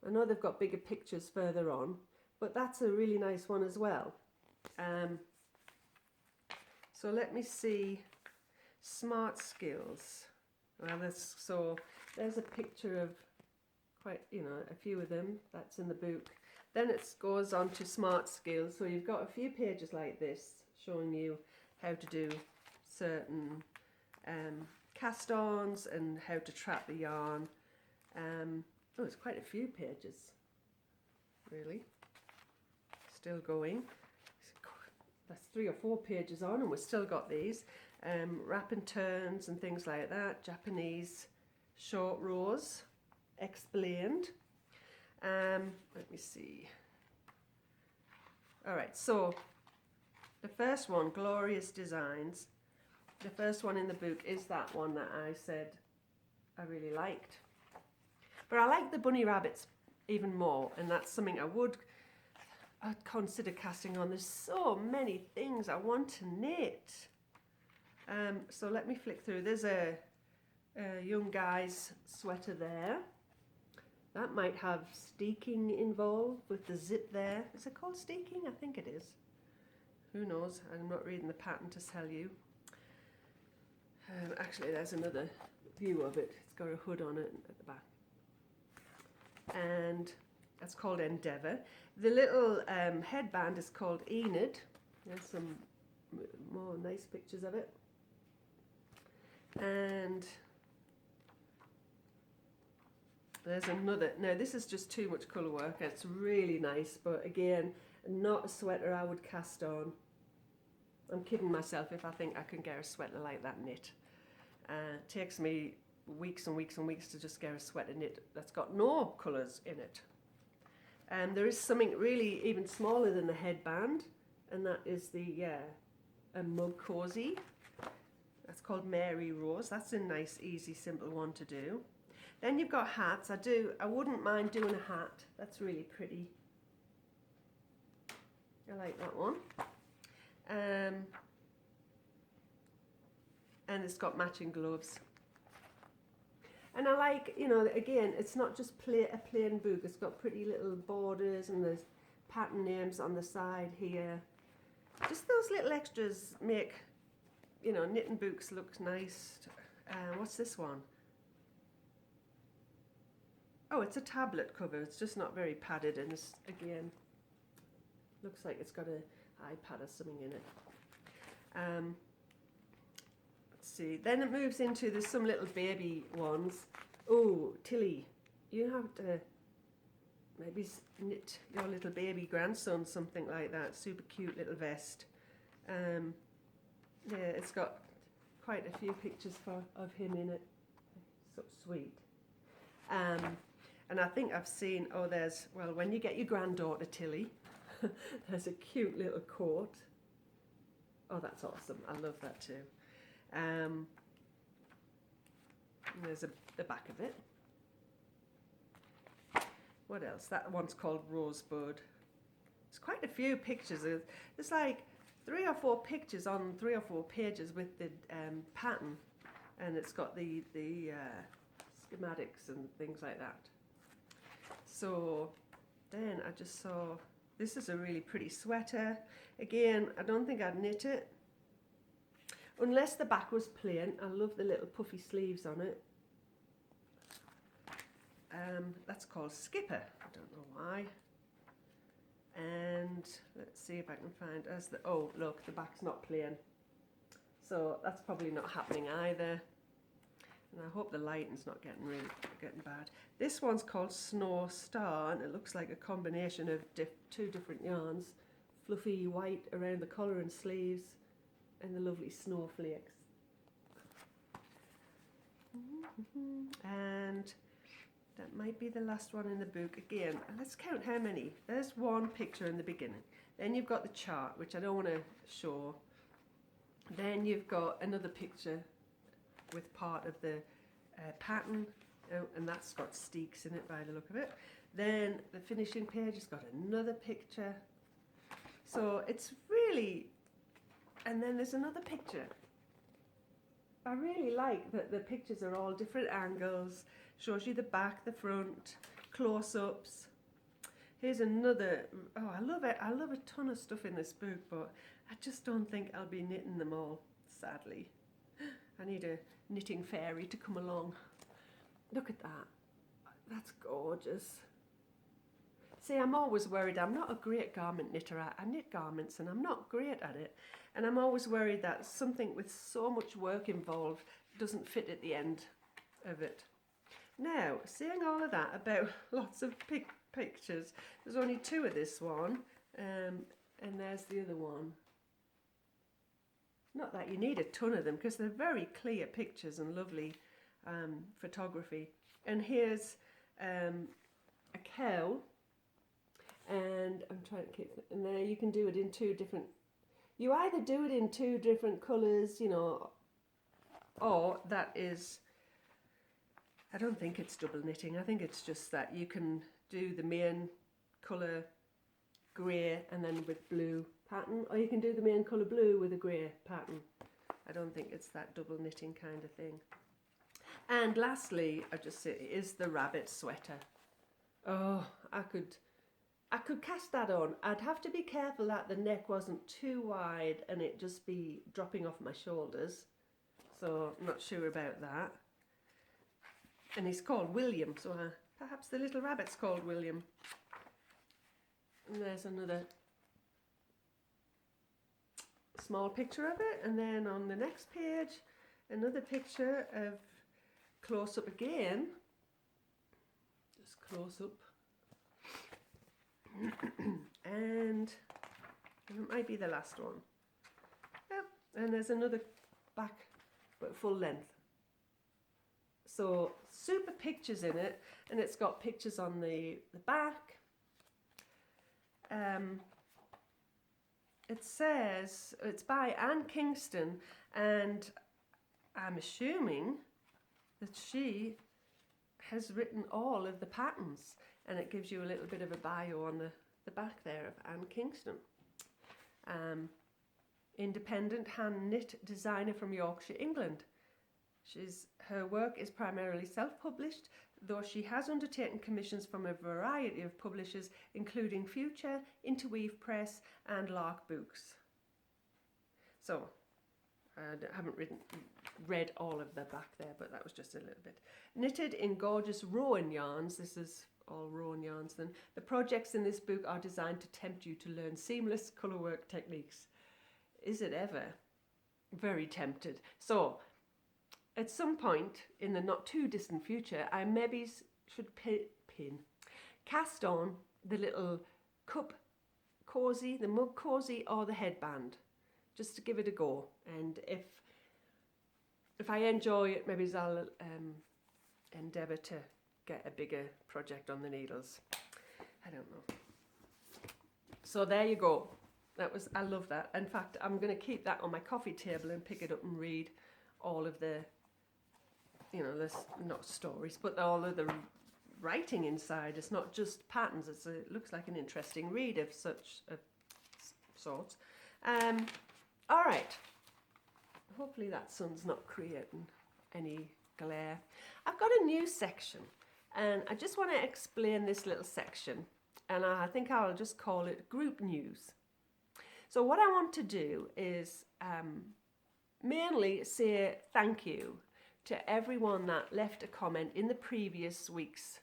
I know they've got bigger pictures further on, but that's a really nice one as well. So let me see. Smart Skills. Well, there's a picture of quite, a few of them. That's in the book. Then it goes on to Smart Skills. So you've got a few pages like this showing you how to do certain cast-ons and how to trap the yarn. It's quite a few pages, really. Still going. That's 3 or 4 pages on, and we've still got these. Wrap and turns and things like that. Japanese short rows explained. Let me see. All right, so the first one, Glorious Designs. The first one in the book is that one that I said I really liked. But I like the bunny rabbits even more, and that's something I'd consider casting on. There's so many things I want to knit. So let me flick through. There's a young guy's sweater there. That might have steeking involved with the zip there. Is it called steeking? I think it is. Who knows? I'm not reading the pattern to tell you. Actually, there's another view of it. It's got a hood on it at the back. And that's called Endeavour. The little headband is called Enid. There's some more nice pictures of it. And there's another. Now this is just too much colour work. It's really nice, but again, not a sweater I would cast on. I'm kidding myself if I think I can get a sweater like that knit. It takes me weeks and weeks and weeks to just get a sweater knit that's got no colours in it. And there is something really even smaller than the headband, and that is a mug cozy. That's called Mary Rose. That's a nice, easy, simple one to do. Then you've got hats. I wouldn't mind doing a hat. That's really pretty. I like that one. And it's got matching gloves. And I like, again, it's not just a plain book. It's got pretty little borders, and there's pattern names on the side here. Just those little extras make, knitting books look nice. What's this one? Oh, it's a tablet cover. It's just not very padded, and it's, again, looks like it's got an iPad or something in it. Let's see. Then it moves into, there's some little baby ones. Oh, Tilly, you have to maybe knit your little baby grandson something like that. Super cute little vest. Yeah, it's got quite a few pictures of him in it. So sweet. And I think I've seen, when you get your granddaughter Tilly, there's a cute little coat. Oh, that's awesome. I love that too. There's the back of it. What else? That one's called Rosebud. There's quite a few pictures. There's like 3 or 4 pictures on 3 or 4 pages with the pattern, and it's got the schematics and things like that. So then I just saw, this is a really pretty sweater. Again, I don't think I'd knit it unless the back was plain. I love the little puffy sleeves on it. That's called Skipper. I don't know why. And let's see if I can find as the, oh look, the back's not plain, so that's probably not happening either. And I hope the lighting's not getting bad. This one's called Snow Star, and it looks like a combination of 2 different yarns. Fluffy white around the collar and sleeves, and the lovely snowflakes. And that might be the last one in the book. Again, let's count how many. There's 1 picture in the beginning. Then you've got the chart, which I don't want to show. Then you've got another picture with part of the pattern, and that's got steeks in it by the look of it. Then the finishing page has got another picture. So it's really, and then there's another picture. I really like that the pictures are all different angles. Shows you the back, the front, close-ups. Here's another, oh I love it. I love a ton of stuff in this book, but I just don't think I'll be knitting them all, sadly. I need a knitting fairy to come along. Look at that. That's gorgeous. See, I'm always worried. I'm not a great garment knitter. I knit garments and I'm not great at it. And I'm always worried that something with so much work involved doesn't fit at the end of it. Now, saying all of that about lots of pictures, there's only 2 of this one, and there's the other one. Not that you need a ton of them, because they're very clear pictures and lovely photography. And here's a cow, and I'm trying to keep it, and there you can do it in 2 different, you either do it in 2 different colours, you know, or that is, I don't think it's double knitting. I think it's just that you can do the main colour grey and then with blue pattern, or you can do the main colour blue with a grey pattern. I don't think it's that double knitting kind of thing. And lastly, I just say, is the rabbit sweater. Oh, I could cast that on. I'd have to be careful that the neck wasn't too wide and it just be dropping off my shoulders. So I'm not sure about that. And he's called William, so perhaps the little rabbit's called William. And there's another small picture of it, and then on the next page another picture of close up again, just close up. And it might be the last one. Yep. And there's another back but full length. So super pictures in it, and it's got pictures on the back. It says it's by Anne Kingston, and I'm assuming that she has written all of the patterns, and it gives you a little bit of a bio on the back there of Anne Kingston. Independent hand knit designer from Yorkshire, England. Her work is primarily self-published, though she has undertaken commissions from a variety of publishers, including Future, Interweave Press and Lark Books. So, I haven't read all of the back there, but that was just a little bit. Knitted in gorgeous Rowan yarns, this is all Rowan yarns then. The projects in this book are designed to tempt you to learn seamless colourwork techniques. Is it ever? Very tempted. So, at some point in the not too distant future, I maybe should cast on the little cup cozy, the mug cozy, or the headband, just to give it a go. And if I enjoy it, maybe I'll endeavour to get a bigger project on the needles. I don't know. So there you go. I love that. In fact, I'm going to keep that on my coffee table and pick it up and read all of the, there's not stories, but all of the writing inside. It's not just patterns. It looks like an interesting read of such sorts. All right. Hopefully that sun's not creating any glare. I've got a new section, and I just want to explain this little section, and I think I'll just call it group news. So what I want to do is mainly say thank you to everyone that left a comment in the previous week's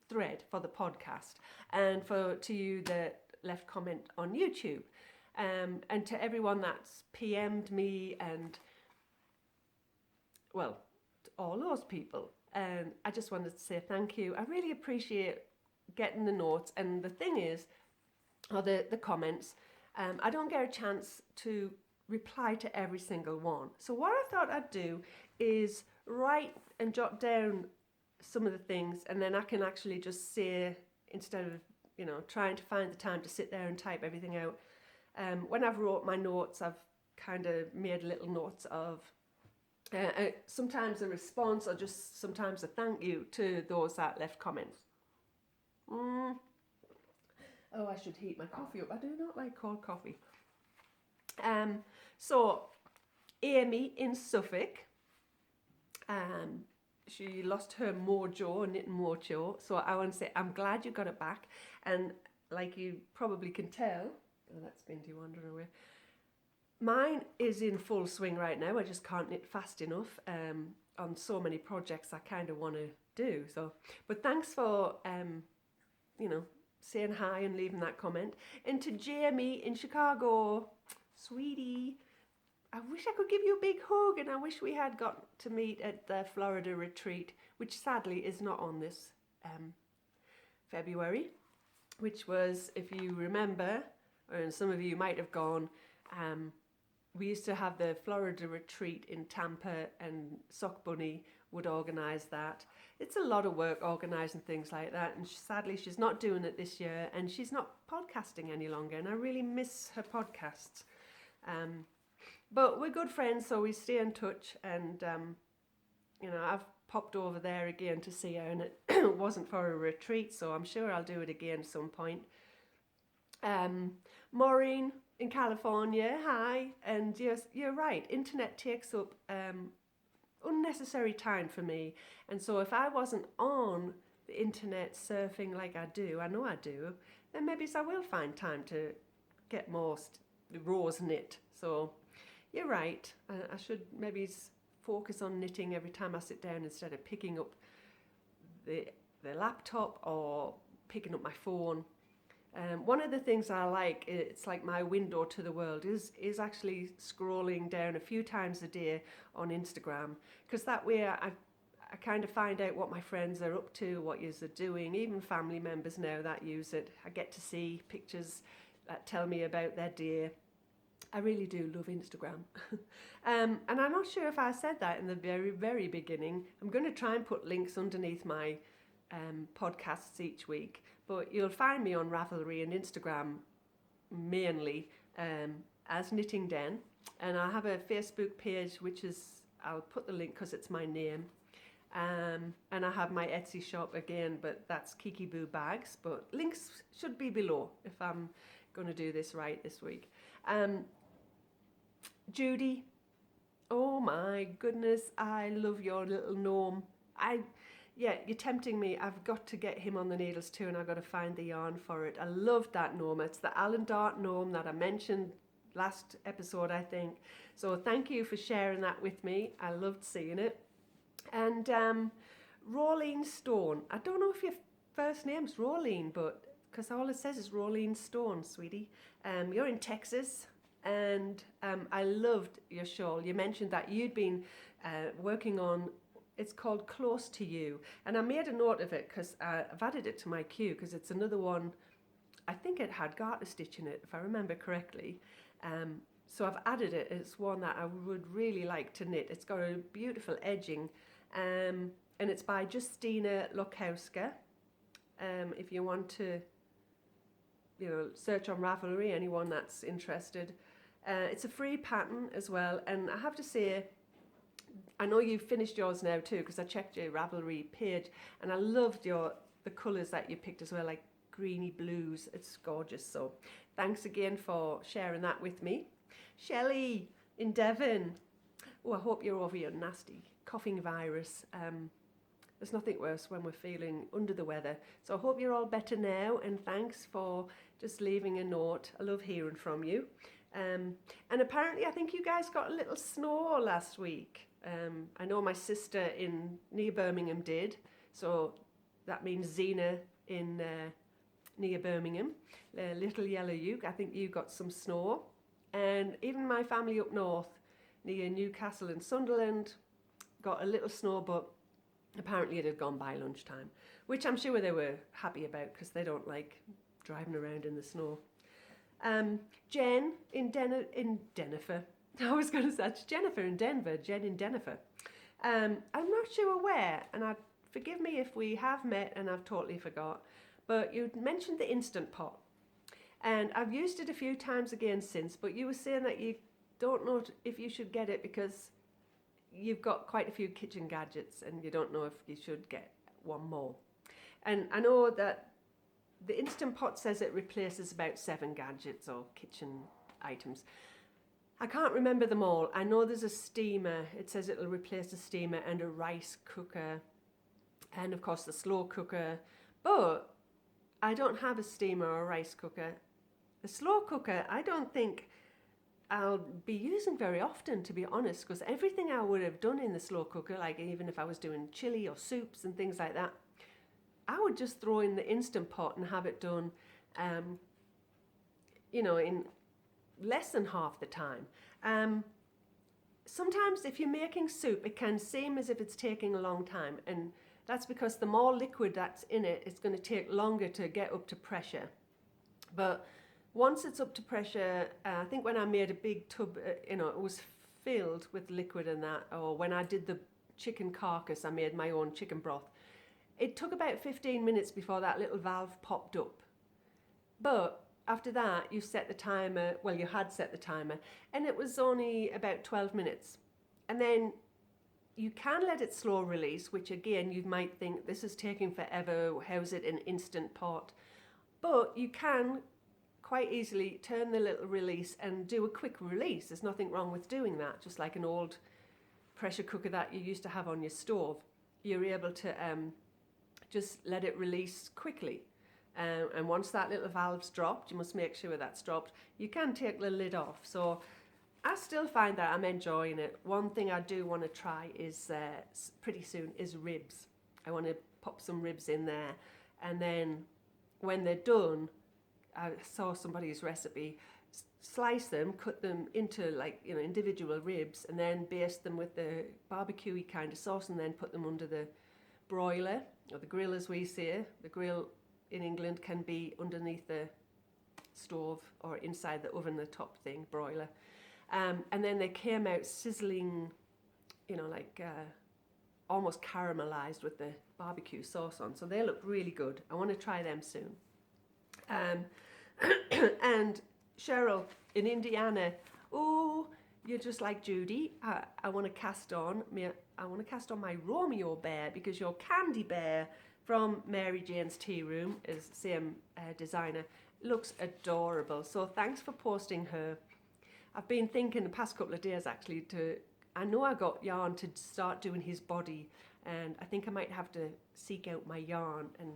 thread for the podcast, and to you that left comment on YouTube, and to everyone that's PM'd me, and well, all those people. And I just wanted to say thank you. I really appreciate getting the notes, and the thing is, or the comments, I don't get a chance to reply to every single one. So what I thought I'd do is write and jot down some of the things, and then I can actually just say, instead of trying to find the time to sit there and type everything out. When I've wrote my notes, I've kind of made little notes of sometimes a response, or just sometimes a thank you to those that left comments. Oh, I should heat my coffee up. I do not like cold coffee. So Amy in Suffolk, she lost her mojo, knitting mojo. So I want to say, I'm glad you got it back. And like you probably can tell, that's Binty wandering away. Mine is in full swing right now. I just can't knit fast enough on so many projects I kind of want to do. So, but thanks for, saying hi and leaving that comment. And to Jamie in Chicago, sweetie, I wish I could give you a big hug, and I wish we had got to meet at the Florida retreat, which sadly is not on this February, which was, if you remember, and some of you might have gone, we used to have the Florida retreat in Tampa, and Sock Bunny would organise that. It's a lot of work organising things like that, and sadly she's not doing it this year, and she's not podcasting any longer, and I really miss her podcasts. But we're good friends, so we stay in touch, and I've popped over there again to see her, and it wasn't for a retreat, so I'm sure I'll do it again at some point. Maureen in California, hi. And yes, you're right, internet takes up unnecessary time for me, and so if I wasn't on the internet surfing like I do, I know I do, then maybe I will find time to get more rows knit. So you're right, I should maybe focus on knitting every time I sit down, instead of picking up the laptop or picking up my phone. One of the things I like, it's like my window to the world, is actually scrolling down a few times a day on Instagram, because that way I kind of find out what my friends are up to, what yous are doing, even family members now that use it. I get to see pictures that tell me about their day. I really do love Instagram. And I'm not sure if I said that in the very, very beginning. I'm going to try and put links underneath my podcasts each week, but you'll find me on Ravelry and Instagram mainly as Knitting Den, and I have a Facebook page, which is, I'll put the link because it's my name, and I have my Etsy shop again, but that's Kiki Boo Bags, but links should be below if I'm going to do this right this week. Judy, oh my goodness, I love your little gnome. Yeah, you're tempting me. I've got to get him on the needles too, and I've got to find the yarn for it. I love that gnome. It's the Allen Dart gnome that I mentioned last episode, I think. So thank you for sharing that with me. I loved seeing it. And Rolene Stone. I don't know if your first name's Rolene, but because all it says is Rolene Stone, sweetie. You're in Texas, and I loved your shawl. You mentioned that you'd been working on, it's called Close to You, and I made a note of it because I've added it to my queue, because it's another one, I think it had garter stitch in it, if I remember correctly. So I've added it. It's one that I would really like to knit. It's got a beautiful edging, and it's by Justina Lokowska. If you want to search on Ravelry, anyone that's interested. It's a free pattern as well, and I have to say, I know you've finished yours now too, because I checked your Ravelry page, and I loved the colours that you picked as well, like greeny blues. It's gorgeous. So thanks again for sharing that with me. Shelley in Devon. Oh, I hope you're over your nasty coughing virus. There's nothing worse when we're feeling under the weather. So I hope you're all better now, and thanks for just leaving a note. I love hearing from you. And apparently I think you guys got a little snow last week. I know my sister near Birmingham did. So that means Zena in near Birmingham, Little Yellow Uke. I think you got some snow. And even my family up north near Newcastle and Sunderland got a little snow, but apparently it had gone by lunchtime, which I'm sure they were happy about because they don't like driving around in the snow. Jen in Denver. I was going to say it's Jennifer in Denver. Jen in Denver. I'm not sure where, and forgive me if we have met and I've totally forgot, but you mentioned the Instant Pot, and I've used it a few times again since, but you were saying that you don't know if you should get it because you've got quite a few kitchen gadgets and you don't know if you should get one more. And I know that the Instant Pot says it replaces about 7 gadgets or kitchen items. I can't remember them all. I know there's a steamer. It says it'll replace a steamer and a rice cooker and of course the slow cooker. But I don't have a steamer or a rice cooker. The slow cooker, I don't think I'll be using very often, to be honest, because everything I would have done in the slow cooker, like even if I was doing chili or soups and things like that, I would just throw in the Instant Pot and have it done, in less than half the time. Sometimes if you're making soup, it can seem as if it's taking a long time, and that's because the more liquid that's in it, it's going to take longer to get up to pressure. But once it's up to pressure, I think when I made a big tub, it was filled with liquid and that, or when I did the chicken carcass, I made my own chicken broth. It took about 15 minutes before that little valve popped up. But after that, you set the timer, well, you had set the timer, and it was only about 12 minutes. And then you can let it slow release, which again, you might think this is taking forever, how's it an Instant Pot? But you can quite easily turn the little release and do a quick release. There's nothing wrong with doing that, just like an old pressure cooker that you used to have on your stove. You're able to just let it release quickly. And once that little valve's dropped, you must make sure that's dropped, you can take the lid off. So I still find that I'm enjoying it. One thing I do want to try is pretty soon is ribs. I want to pop some ribs in there, and then when they're done, I saw somebody's recipe, slice them, cut them into individual ribs, and then baste them with the barbecue-y kind of sauce, and then put them under the broiler, or the grill as we say. The grill in England can be underneath the stove or inside the oven, the top thing, broiler. And then they came out sizzling, almost caramelized with the barbecue sauce on. So they look really good. I want to try them soon. And Cheryl in Indiana, oh, you're just like Judy. I want to cast on my Romeo bear, because your Candy Bear from Mary Jane's Tea Room is same designer. Looks adorable. So thanks for posting her. I've been thinking the past couple of days actually I know I got yarn to start doing his body, and I think I might have to seek out my yarn and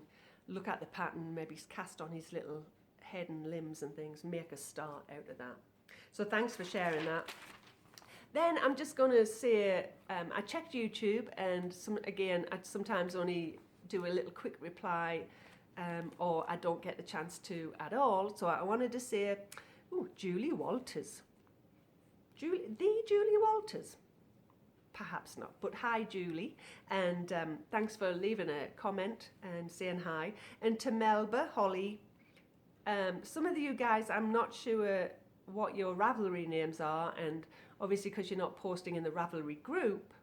look at the pattern, maybe cast on his little head and limbs and things, make a start out of that. So thanks for sharing that. Then I'm just going to say, I checked YouTube, and I sometimes only do a little quick reply, or I don't get the chance to at all. So I wanted to say, Julie Walters. Julie Walters. Perhaps not, but hi Julie, and thanks for leaving a comment and saying hi. And to Melba, Holly, some of you guys, I'm not sure what your Ravelry names are, and obviously because you're not posting in the Ravelry group,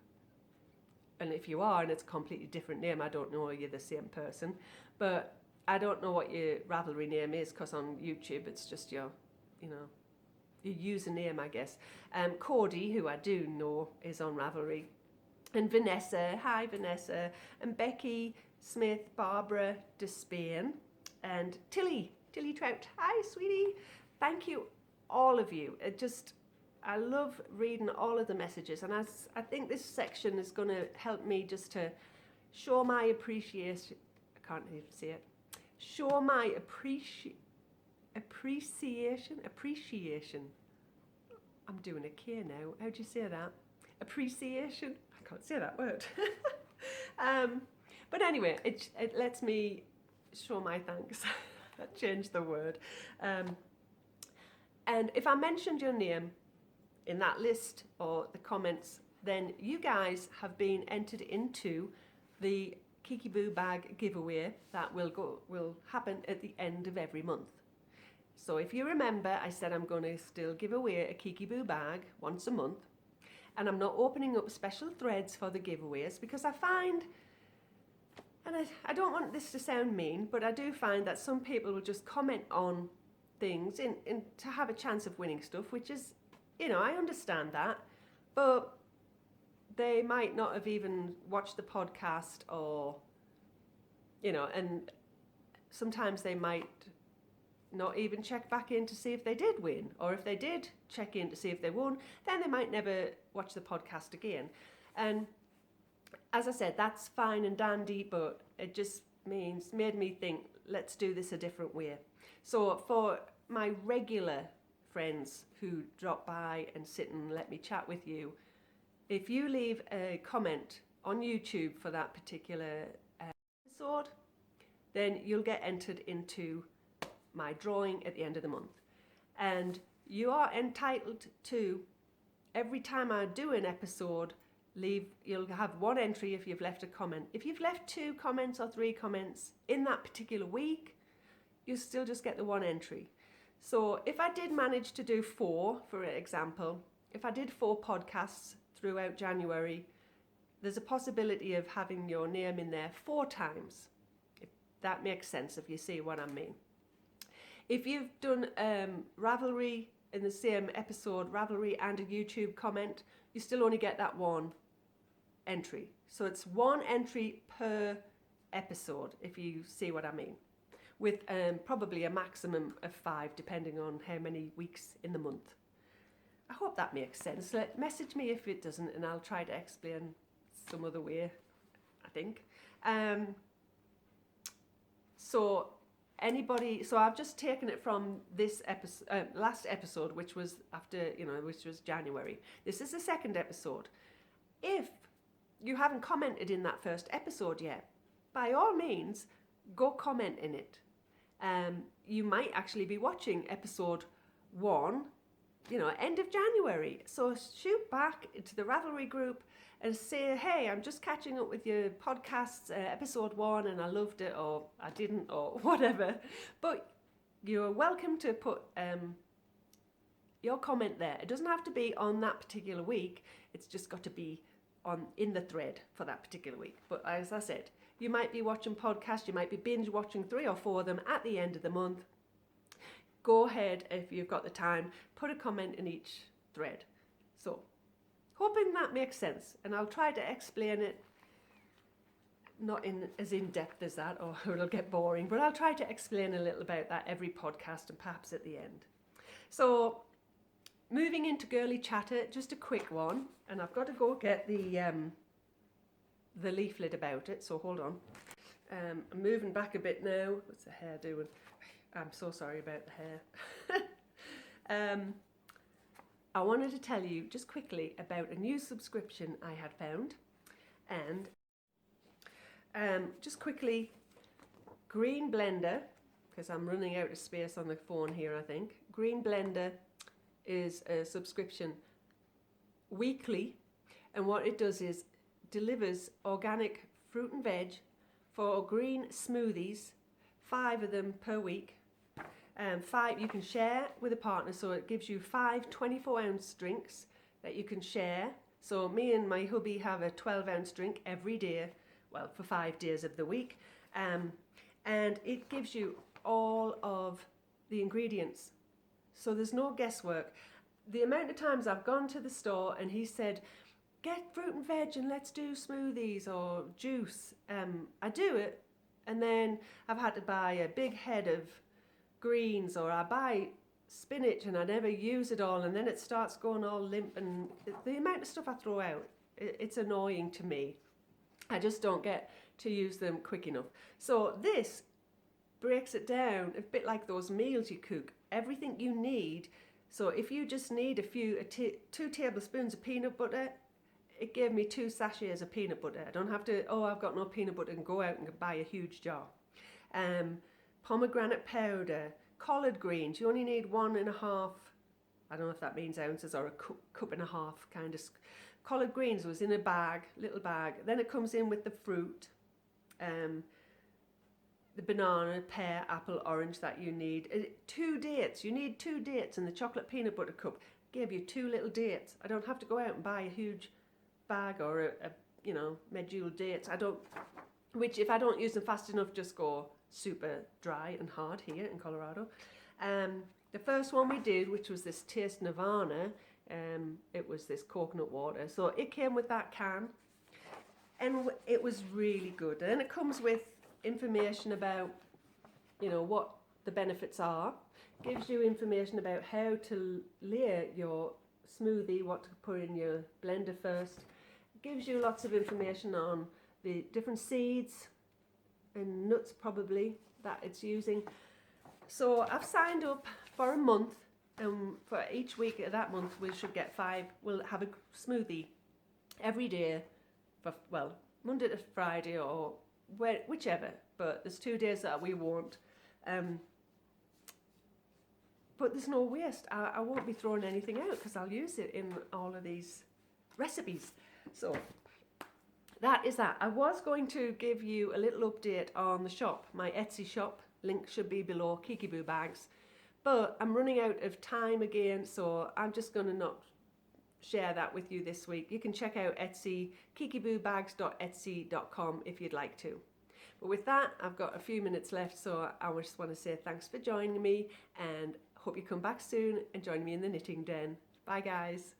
and if you are and it's a completely different name, I don't know you're the same person, but I don't know what your Ravelry name is, because on YouTube it's just your username, I guess. Cody, who I do know, is on Ravelry. And Vanessa, hi Vanessa. And Becky Smith, Barbara Despain, and Tilly Trout. Hi, sweetie. Thank you, all of you. I love reading all of the messages, and I think this section is going to help me just to show my appreciation. I can't even see it. Show my appreciation. I'm doing a K now. How do you say that? Appreciation. I can't say that word. But anyway, it lets me show my thanks. I changed the word. And if I mentioned your name in that list or the comments, then you guys have been entered into the Kiki Boo bag giveaway that will happen at the end of every month. So if you remember, I said I'm going to still give away a Kiki Boo bag once a month, and I'm not opening up special threads for the giveaways because I find, and I don't want this to sound mean, but I do find that some people will just comment on things in to have a chance of winning stuff, which is, I understand that, but they might not have even watched the podcast, or, and sometimes they might not even check back in to see if they did win, or if they did check in to see if they won, then they might never watch the podcast again. And as I said, that's fine and dandy, but it just made me think, let's do this a different way. So for my regular friends who drop by and sit and let me chat with you, if you leave a comment on YouTube for that particular episode, then you'll get entered into my drawing at the end of the month. And you are entitled to, every time I do an episode, you'll have one entry if you've left a comment. If you've left 2 comments or 3 comments in that particular week, you still just get the one entry. So if I did manage to do 4, for example, if I did 4 podcasts throughout January, there's a possibility of having your name in there 4 times. If that makes sense, if you see what I mean. If you've done Ravelry in the same episode, Ravelry and a YouTube comment, you still only get that one entry. So it's 1 entry per episode, if you see what I mean, with probably a maximum of 5, depending on how many weeks in the month. I hope that makes sense. Message me if it doesn't, and I'll try to explain some other way, I think. So I've just taken it from this episode, last episode, which was which was January. This is the 2nd episode. If you haven't commented in that first episode yet, by all means, go comment in it. You might actually be watching episode 1, end of January. So shoot back into the Ravelry group and say, hey, I'm just catching up with your podcasts, episode 1, and I loved it, or I didn't, or whatever. But you're welcome to put your comment there. It doesn't have to be on that particular week. It's just got to be in the thread for that particular week. But as I said, you might be watching podcasts, you might be binge watching 3 or 4 of them at the end of the month. Go ahead, if you've got the time, put a comment in each thread. So, hoping that makes sense, and I'll try to explain it not as in-depth as that, or it'll get boring, but I'll try to explain a little about that every podcast and perhaps at the end. So, moving into girly chatter, just a quick one, and I've got to go get the leaflet about it, so hold on. I'm moving back a bit now. What's the hair doing? I'm so sorry about the hair. I wanted to tell you just quickly about a new subscription I had found, and just quickly, Green Blender, because I'm running out of space on the phone here, I think. Green Blender is a subscription weekly, and what it does is delivers organic fruit and veg for green smoothies, 5 of them per week. 5 you can share with a partner, so it gives you 5 24-ounce drinks that you can share. So me and my hubby have a 12-ounce drink every day, well, for 5 days of the week, and it gives you all of the ingredients, so there's no guesswork. The amount of times I've gone to the store and he said, get fruit and veg and let's do smoothies or juice, I do it, And then I've had to buy a big head of greens, or I buy spinach and I never use it all, and then it starts going all limp, and the amount of stuff I throw out, it's annoying to me. I just don't get to use them quick enough. So this breaks it down a bit like those meals you cook. Everything you need. So if you just need 2 tablespoons of peanut butter, it gave me 2 sachets of peanut butter. I don't have to, oh, I've got no peanut butter, and go out and buy a huge jar. Pomegranate powder, collard greens, you only need 1.5, I don't know if that means ounces, or a cup and a half kind of. Collard greens was in a bag, little bag. Then it comes in with the fruit, the banana, pear, apple, orange that you need. 2 dates, you need 2 dates, and the chocolate peanut butter cup gave you 2 little dates. I don't have to go out and buy a huge bag or a medjool dates. Which if I don't use them fast enough, just go super dry and hard here in Colorado. The first one we did, which was this Taste Nirvana, it was this coconut water. So it came with that can, and it was really good. And then it comes with information about, what the benefits are. Gives you information about how to layer your smoothie, what to put in your blender first. Gives you lots of information on the different seeds and nuts probably that it's using. So I've signed up for a month, and for each week of that month we should get 5. We'll have a smoothie every day for, Monday to Friday, or whichever, but there's 2 days that we won't. But there's no waste. I won't be throwing anything out because I'll use it in all of these recipes. So that is that. I was going to give you a little update on the shop, my Etsy shop. Link should be below, Kiki Boo Bags. But I'm running out of time again, so I'm just going to not share that with you this week. You can check out Etsy, kikiboobags.etsy.com if you'd like to. But with that, I've got a few minutes left, so I just want to say thanks for joining me, and hope you come back soon and join me in the knitting den. Bye guys.